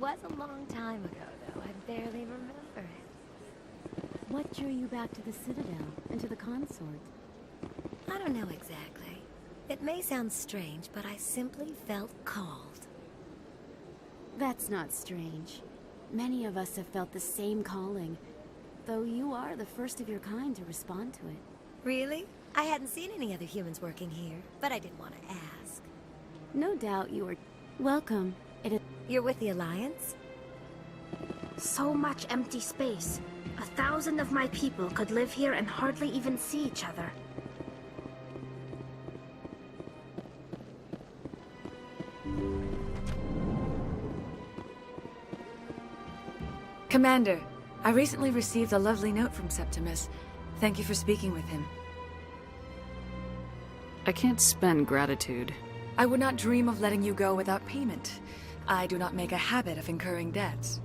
was a long time ago, though. I barely remember it. What drew you back to the Citadel and to the consort? I don't know exactly. It may sound strange, but I simply felt called. That's not strange. Many of us have felt the same calling, though you are the first of your kind to respond to it. Really? I hadn't seen any other humans working here, but I didn't want to ask. No doubt you are welcome. You're with the Alliance? So much empty space. 1,000 of my people could live here and hardly even see each other. Commander, I recently received a lovely note from Septimus. Thank you for speaking with him. I can't spend gratitude. I would not dream of letting you go without payment. I do not make a habit of incurring debts.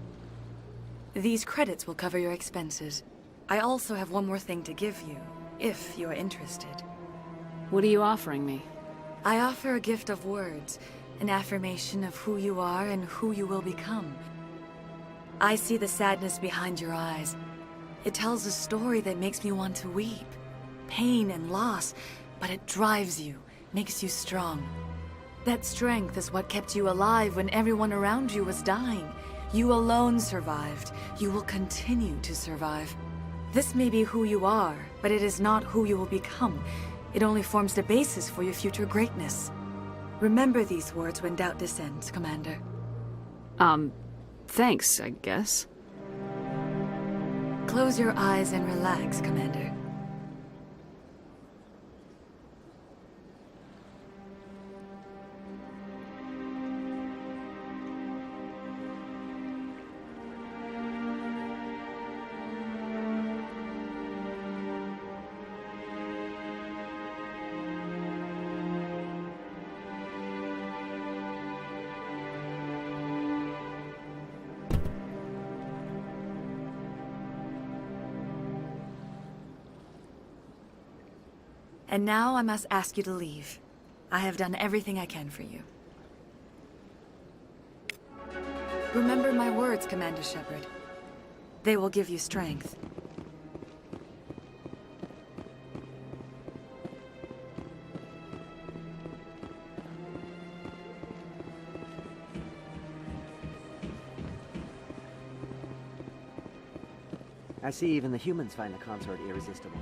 These credits will cover your expenses. I also have one more thing to give you, if you are interested. What are you offering me? I offer a gift of words, an affirmation of who you are and who you will become. I see the sadness behind your eyes. It tells a story that makes me want to weep. Pain and loss, but it drives you, makes you strong. That strength is what kept you alive when everyone around you was dying. You alone survived. You will continue to survive. This may be who you are, but it is not who you will become. It only forms the basis for your future greatness. Remember these words when doubt descends, Commander. Thanks, I guess. Close your eyes and relax, Commander. And now I must ask you to leave. I have done everything I can for you. Remember my words, Commander Shepard. They will give you strength. I see even the humans find the consort irresistible.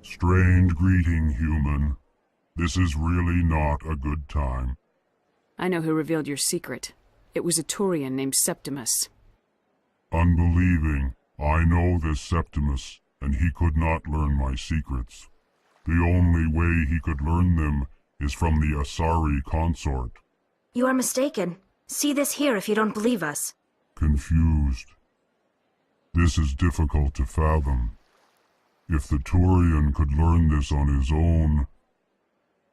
Strange greeting, human. This is really not a good time. I know who revealed your secret. It was a Turian named Septimus. Unbelieving. I know this Septimus, and he could not learn my secrets. The only way he could learn them is from the Asari consort. You are mistaken. See this here if you don't believe us. Confused. This is difficult to fathom. If the Turian could learn this on his own,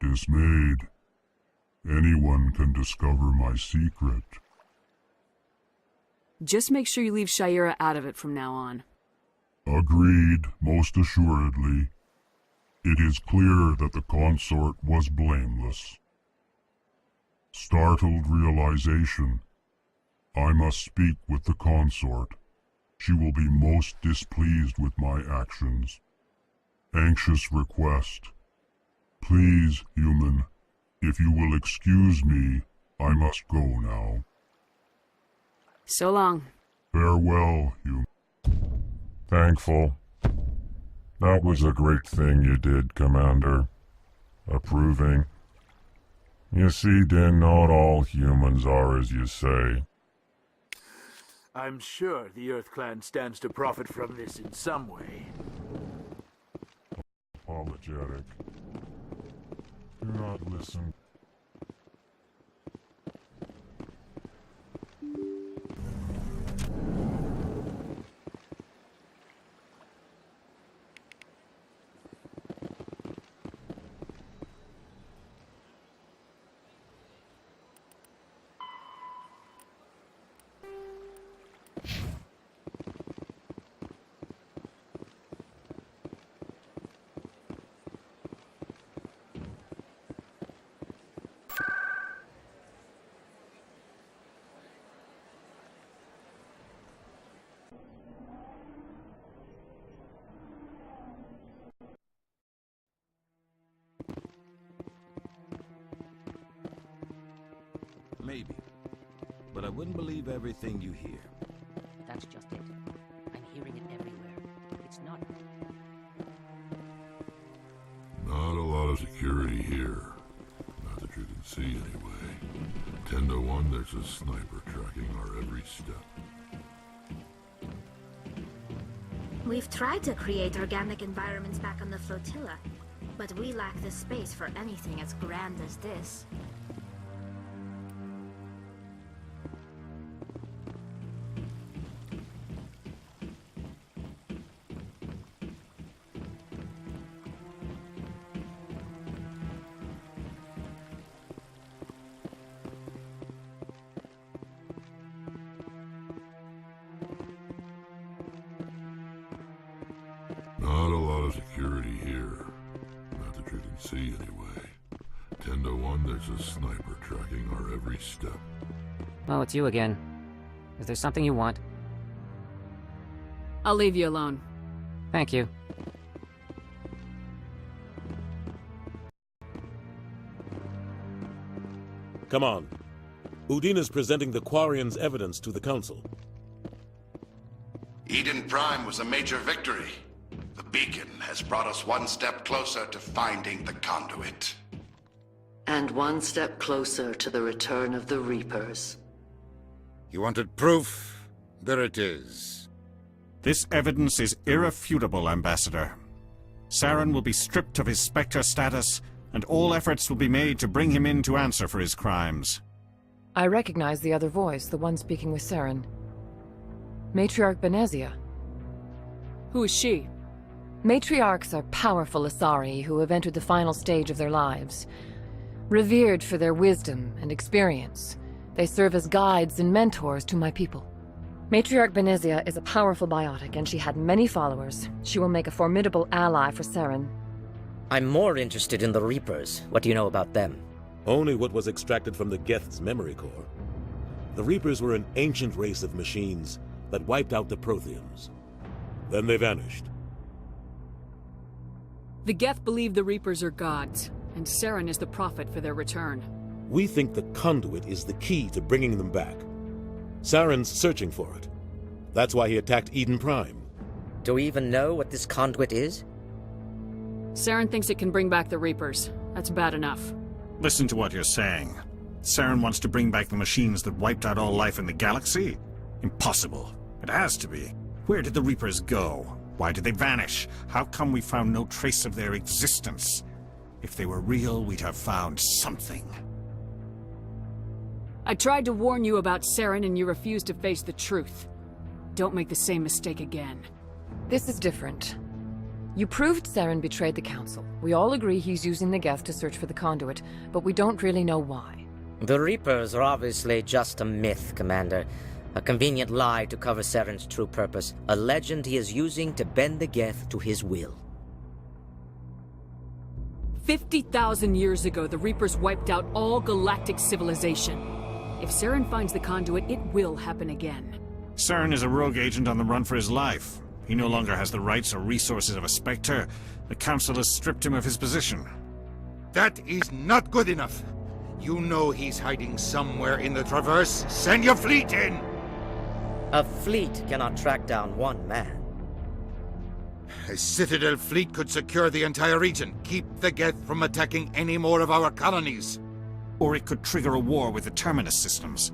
dismayed, anyone can discover my secret. Just make sure you leave Sha'ira out of it from now on. Agreed, most assuredly. It is clear that the consort was blameless. Startled realization. I must speak with the consort. She will be most displeased with my actions. Anxious request. Please, human, if you will excuse me, I must go now. So long. Farewell, human. Thankful. That was a great thing you did, Commander. Approving. You see, Din, not all humans are as you say. I'm sure the Earth Clan stands to profit from this in some way. Apologetic. Do not listen. Maybe. But I wouldn't believe everything you hear. That's just it. I'm hearing it everywhere. It's not... Not a lot of security here. Not that you can see anyway. 10 to 1, there's a sniper tracking our every step. We've tried to create organic environments back on the flotilla, but we lack the space for anything as grand as this. Not a lot of security here. Not that you can see anyway. 10 to 1, there's a sniper tracking our every step. Oh, it's you again. Is there something you want? I'll leave you alone. Thank you. Come on. Udina's presenting the Quarian's evidence to the Council. Eden Prime was a major victory. The beacon has brought us one step closer to finding the conduit. And one step closer to the return of the Reapers. You wanted proof? There it is. This evidence is irrefutable, Ambassador. Saren will be stripped of his Spectre status, and all efforts will be made to bring him in to answer for his crimes. I recognize the other voice, the one speaking with Saren. Matriarch Benezia. Who is she? Matriarchs are powerful Asari who have entered the final stage of their lives. Revered for their wisdom and experience, they serve as guides and mentors to my people. Matriarch Benezia is a powerful biotic, and she had many followers. She will make a formidable ally for Saren. I'm more interested in the Reapers. What do you know about them? Only what was extracted from the Geth's memory core. The Reapers were an ancient race of machines that wiped out the Protheans. Then they vanished. The Geth believe the Reapers are gods, and Saren is the prophet for their return. We think the conduit is the key to bringing them back. Saren's searching for it. That's why he attacked Eden Prime. Do we even know what this conduit is? Saren thinks it can bring back the Reapers. That's bad enough. Listen to what you're saying. Saren wants to bring back the machines that wiped out all life in the galaxy? Impossible. It has to be. Where did the Reapers go? Why did they vanish? How come we found no trace of their existence? If they were real, we'd have found something. I tried to warn you about Saren and you refused to face the truth. Don't make the same mistake again. This is different. You proved Saren betrayed the Council. We all agree he's using the Geth to search for the conduit, but we don't really know why. The Reapers are obviously just a myth, Commander. A convenient lie to cover Saren's true purpose. A legend he is using to bend the Geth to his will. 50,000 years ago, the Reapers wiped out all galactic civilization. If Saren finds the conduit, it will happen again. Saren is a rogue agent on the run for his life. He no longer has the rights or resources of a Spectre. The Council has stripped him of his position. That is not good enough. You know he's hiding somewhere in the Traverse. Send your fleet in! A fleet cannot track down one man. A Citadel fleet could secure the entire region, keep the Geth from attacking any more of our colonies. Or it could trigger a war with the Terminus systems.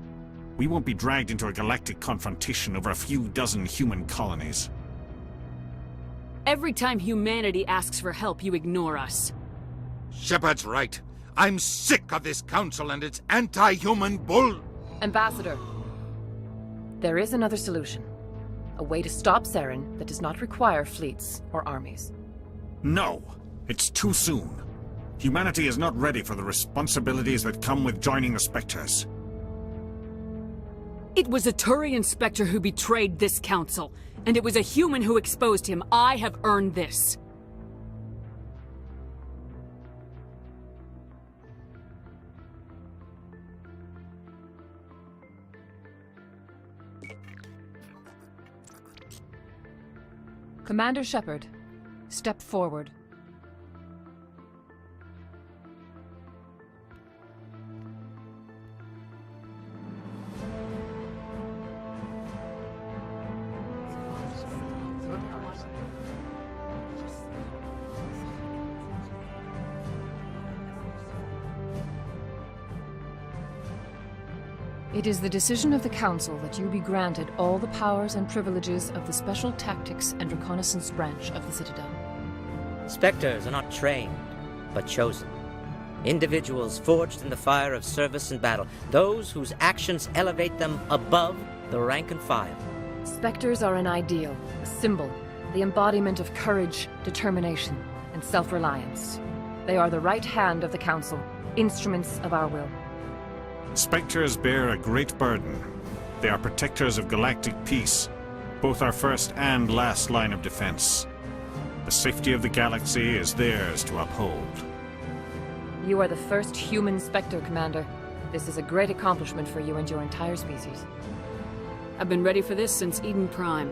We won't be dragged into a galactic confrontation over a few dozen human colonies. Every time humanity asks for help, you ignore us. Shepard's right. I'm sick of this council and its anti-human bull... Ambassador, there is another solution. A way to stop Saren that does not require fleets or armies. No! It's too soon. Humanity is not ready for the responsibilities that come with joining the Spectres. It was a Turian Spectre who betrayed this council, and it was a human who exposed him. I have earned this. Commander Shepard, step forward. It is the decision of the Council that you be granted all the powers and privileges of the Special Tactics and Reconnaissance Branch of the Citadel. Spectres are not trained, but chosen. Individuals forged in the fire of service and battle, those whose actions elevate them above the rank and file. Spectres are an ideal, a symbol, the embodiment of courage, determination, and self-reliance. They are the right hand of the Council, instruments of our will. Spectres bear a great burden. They are protectors of galactic peace, both our first and last line of defense. The safety of the galaxy is theirs to uphold. You are the first human Spectre, Commander. This is a great accomplishment for you and your entire species. I've been ready for this since Eden Prime.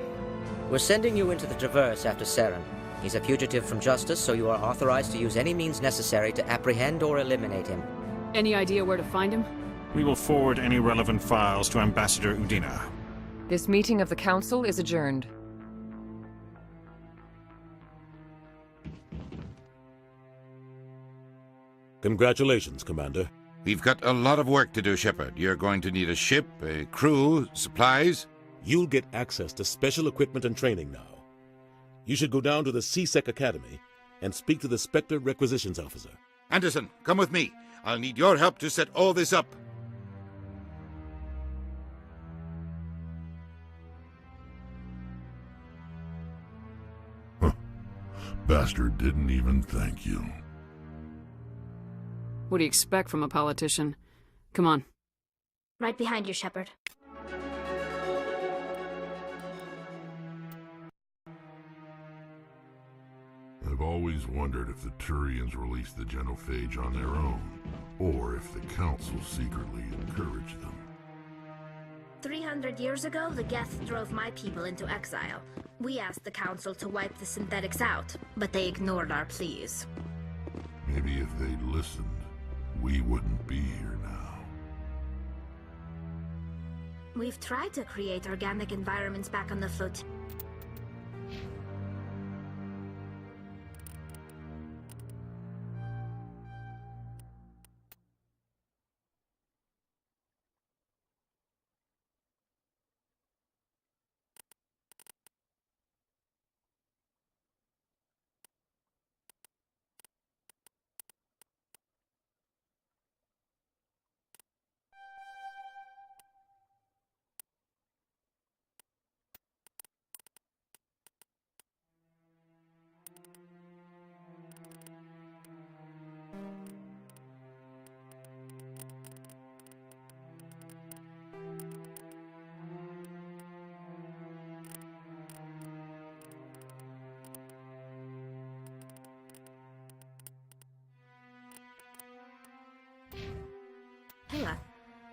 We're sending you into the Traverse after Saren. He's a fugitive from justice, so you are authorized to use any means necessary to apprehend or eliminate him. Any idea where to find him? We will forward any relevant files to Ambassador Udina. This meeting of the Council is adjourned. Congratulations, Commander. We've got a lot of work to do, Shepard. You're going to need a ship, a crew, supplies. You'll get access to special equipment and training now. You should go down to the C-Sec Academy and speak to the Spectre Requisitions Officer. Anderson, come with me. I'll need your help to set all this up. Bastard didn't even thank you. What do you expect from a politician? Come on. Right behind you, Shepard. I've always wondered if the Turians released the genophage on their own, or if the Council secretly encouraged them. 300 years ago, the geth drove my people into exile. We asked the Council to wipe the synthetics out, but they ignored our pleas. Maybe if they'd listened, we wouldn't be here now. We've tried to create organic environments back on the flotilla.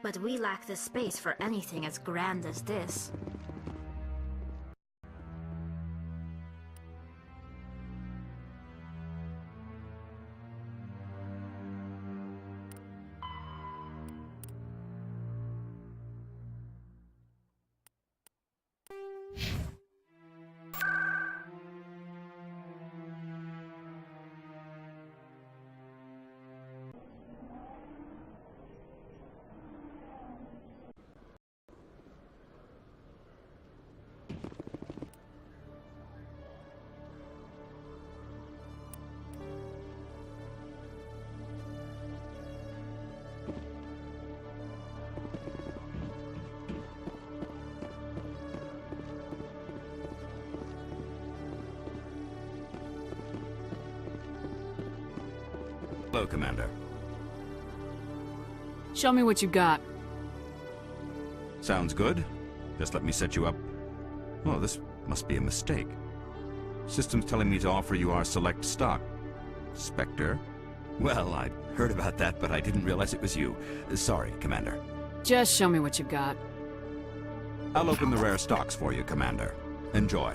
But we lack the space for anything as grand as this. Hello, Commander. Show me what you got. Sounds good. Just let me set you up. Oh, this must be a mistake. System's telling me to offer you our select stock. Spectre? Well, I heard about that, but I didn't realize it was you. Sorry, Commander. Just show me what you got. I'll open the rare stocks for you, Commander. Enjoy.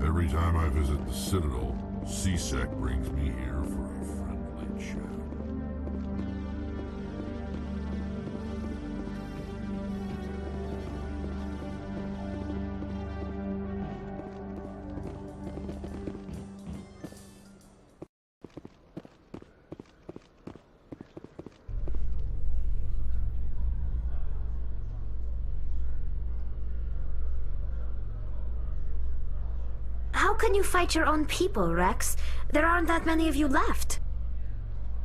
Every time I visit the Citadel, C-Sec brings me here for a friendly chat. How can you fight your own people, Rex? There aren't that many of you left.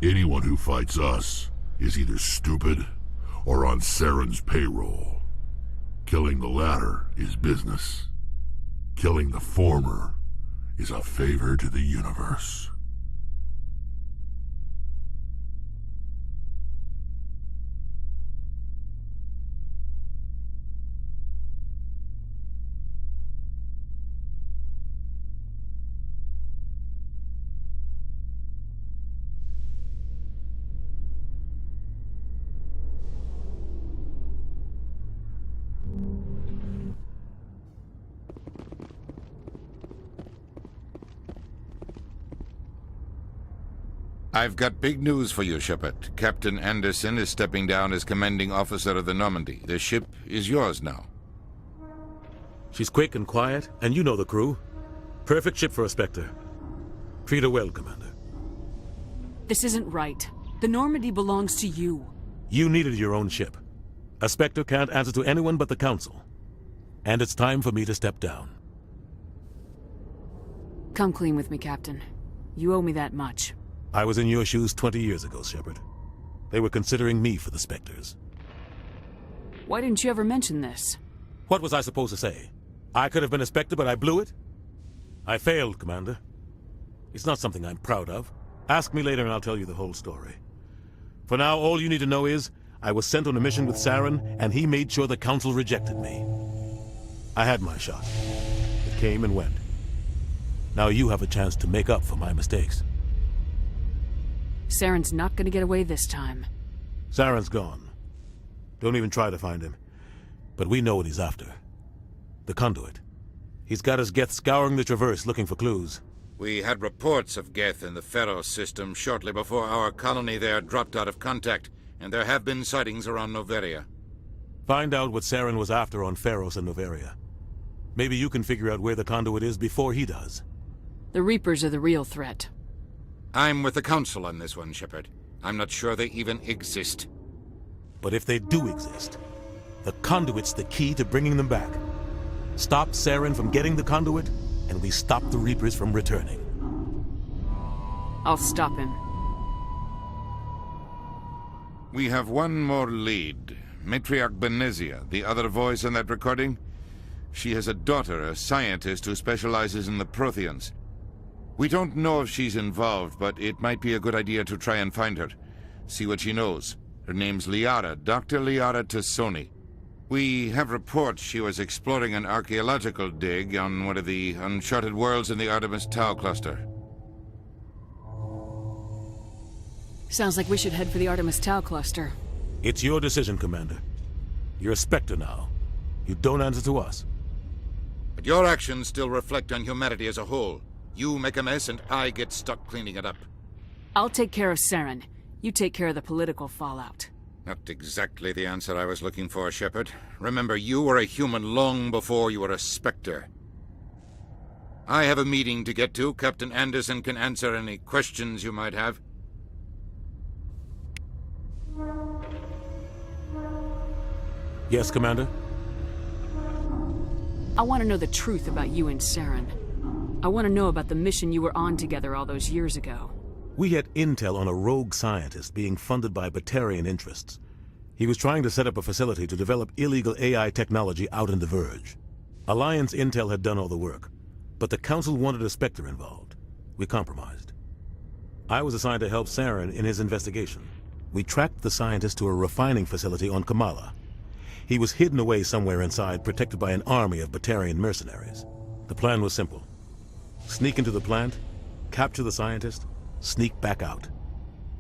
Anyone who fights us is either stupid or on Saren's payroll. Killing the latter is business. Killing the former is a favor to the universe. I've got big news for you, Shepard. Captain Anderson is stepping down as commanding officer of the Normandy. The ship is yours now. She's quick and quiet, and you know the crew. Perfect ship for a Spectre. Treat her well, Commander. This isn't right. The Normandy belongs to you. You needed your own ship. A Spectre can't answer to anyone but the Council. And it's time for me to step down. Come clean with me, Captain. You owe me that much. I was in your shoes 20 years ago, Shepard. They were considering me for the Spectres. Why didn't you ever mention this? What was I supposed to say? I could have been a Spectre, but I blew it? I failed, Commander. It's not something I'm proud of. Ask me later and I'll tell you the whole story. For now, all you need to know is, I was sent on a mission with Saren, and he made sure the Council rejected me. I had my shot. It came and went. Now you have a chance to make up for my mistakes. Saren's not gonna get away this time. Saren's gone. Don't even try to find him. But we know what he's after. The conduit. He's got his geth scouring the Traverse looking for clues. We had reports of geth in the Pharos system shortly before our colony there dropped out of contact, and there have been sightings around Noveria. Find out what Saren was after on Pharos and Noveria. Maybe you can figure out where the conduit is before he does. The Reapers are the real threat. I'm with the Council on this one, Shepard. I'm not sure they even exist. But if they do exist, the conduit's the key to bringing them back. Stop Saren from getting the conduit, and we stop the Reapers from returning. I'll stop him. We have one more lead. Matriarch Benezia, the other voice in that recording. She has a daughter, a scientist who specializes in the Protheans. We don't know if she's involved, but it might be a good idea to try and find her. See what she knows. Her name's Liara, Dr. Liara Tassoni. We have reports she was exploring an archaeological dig on one of the uncharted worlds in the Artemis Tau cluster. Sounds like we should head for the Artemis Tau cluster. It's your decision, Commander. You're a Spectre now. You don't answer to us. But your actions still reflect on humanity as a whole. You make a mess and I get stuck cleaning it up. I'll take care of Saren. You take care of the political fallout. Not exactly the answer I was looking for, Shepard. Remember, you were a human long before you were a Spectre. I have a meeting to get to. Captain Anderson can answer any questions you might have. Yes, Commander? I want to know the truth about you and Saren. I want to know about the mission you were on together all those years ago. We had intel on a rogue scientist being funded by Batarian interests. He was trying to set up a facility to develop illegal AI technology out in the Verge. Alliance intel had done all the work, but the Council wanted a Spectre involved. We compromised. I was assigned to help Saren in his investigation. We tracked the scientist to a refining facility on Kamala. He was hidden away somewhere inside, protected by an army of Batarian mercenaries. The plan was simple. Sneak into the plant, capture the scientist, sneak back out.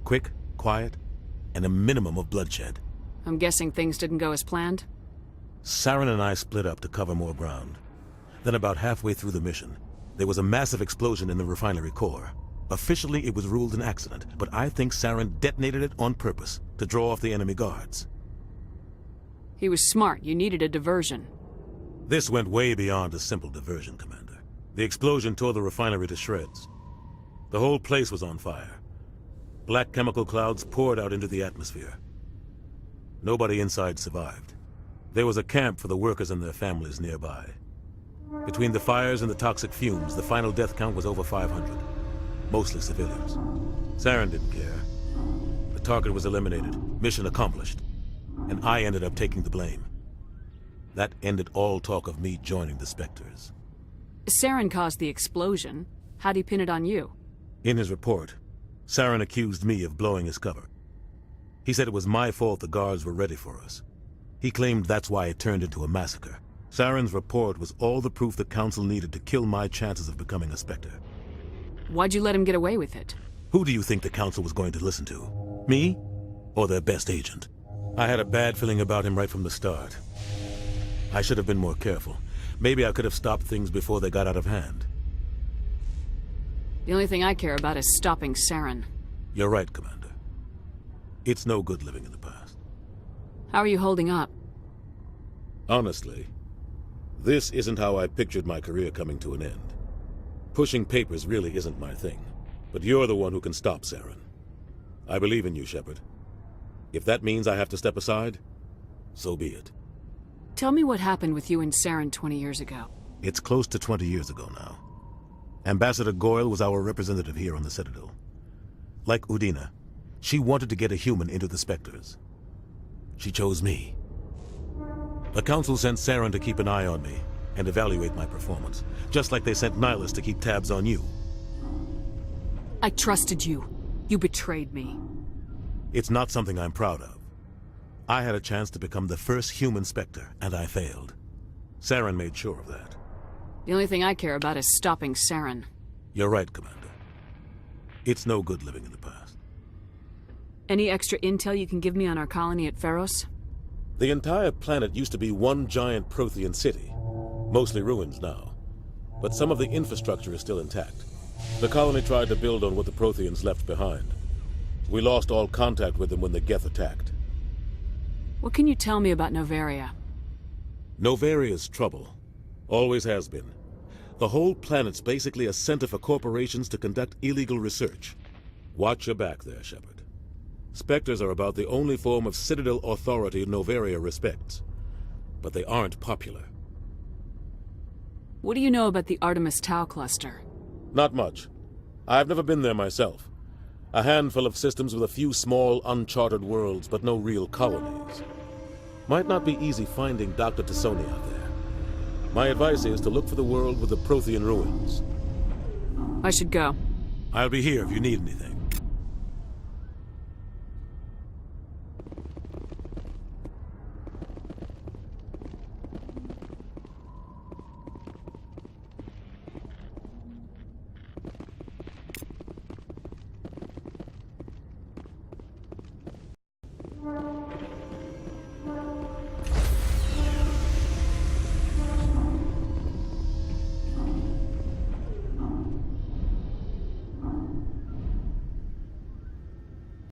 Quick, quiet, and a minimum of bloodshed. I'm guessing things didn't go as planned? Saren and I split up to cover more ground. Then about halfway through the mission, there was a massive explosion in the refinery core. Officially, it was ruled an accident, but I think Saren detonated it on purpose to draw off the enemy guards. He was smart. You needed a diversion. This went way beyond a simple diversion, Commander. The explosion tore the refinery to shreds. The whole place was on fire. Black chemical clouds poured out into the atmosphere. Nobody inside survived. There was a camp for the workers and their families nearby. Between the fires and the toxic fumes, the final death count was over 500. Mostly civilians. Saren didn't care. The target was eliminated, mission accomplished, and I ended up taking the blame. That ended all talk of me joining the Spectres. Saren caused the explosion. How'd he pin it on you? In his report, Saren accused me of blowing his cover. He said it was my fault the guards were ready for us. He claimed that's why it turned into a massacre. Saren's report was all the proof the Council needed to kill my chances of becoming a Spectre. Why'd you let him get away with it? Who do you think the Council was going to listen to? Me? Or their best agent? I had a bad feeling about him right from the start. I should have been more careful. Maybe I could have stopped things before they got out of hand. The only thing I care about is stopping Saren. You're right, Commander. It's no good living in the past. How are you holding up? Honestly, this isn't how I pictured my career coming to an end. Pushing papers really isn't my thing, but you're the one who can stop Saren. I believe in you, Shepard. If that means I have to step aside, so be it. Tell me what happened with you and Saren 20 years ago. It's close to 20 years ago now. Ambassador Goyle was our representative here on the Citadel. Like Udina, she wanted to get a human into the Spectres. She chose me. The Council sent Saren to keep an eye on me and evaluate my performance, just like they sent Nihilus to keep tabs on you. I trusted you. You betrayed me. It's not something I'm proud of. I had a chance to become the first human Spectre, and I failed. Saren made sure of that. The only thing I care about is stopping Saren. You're right, Commander. It's no good living in the past. Any extra intel you can give me on our colony at Pharos? The entire planet used to be one giant Prothean city. Mostly ruins now. But some of the infrastructure is still intact. The colony tried to build on what the Protheans left behind. We lost all contact with them when the Geth attacked. What can you tell me about Novaria? Novaria's trouble. Always has been. The whole planet's basically a center for corporations to conduct illegal research. Watch your back there, Shepard. Spectres are about the only form of Citadel authority Novaria respects. But they aren't popular. What do you know about the Artemis Tau cluster? Not much. I've never been there myself. A handful of systems with a few small, uncharted worlds, but no real colonies. Might not be easy finding Dr. Tassoni out there. My advice is to look for the world with the Prothean ruins. I should go. I'll be here if you need anything.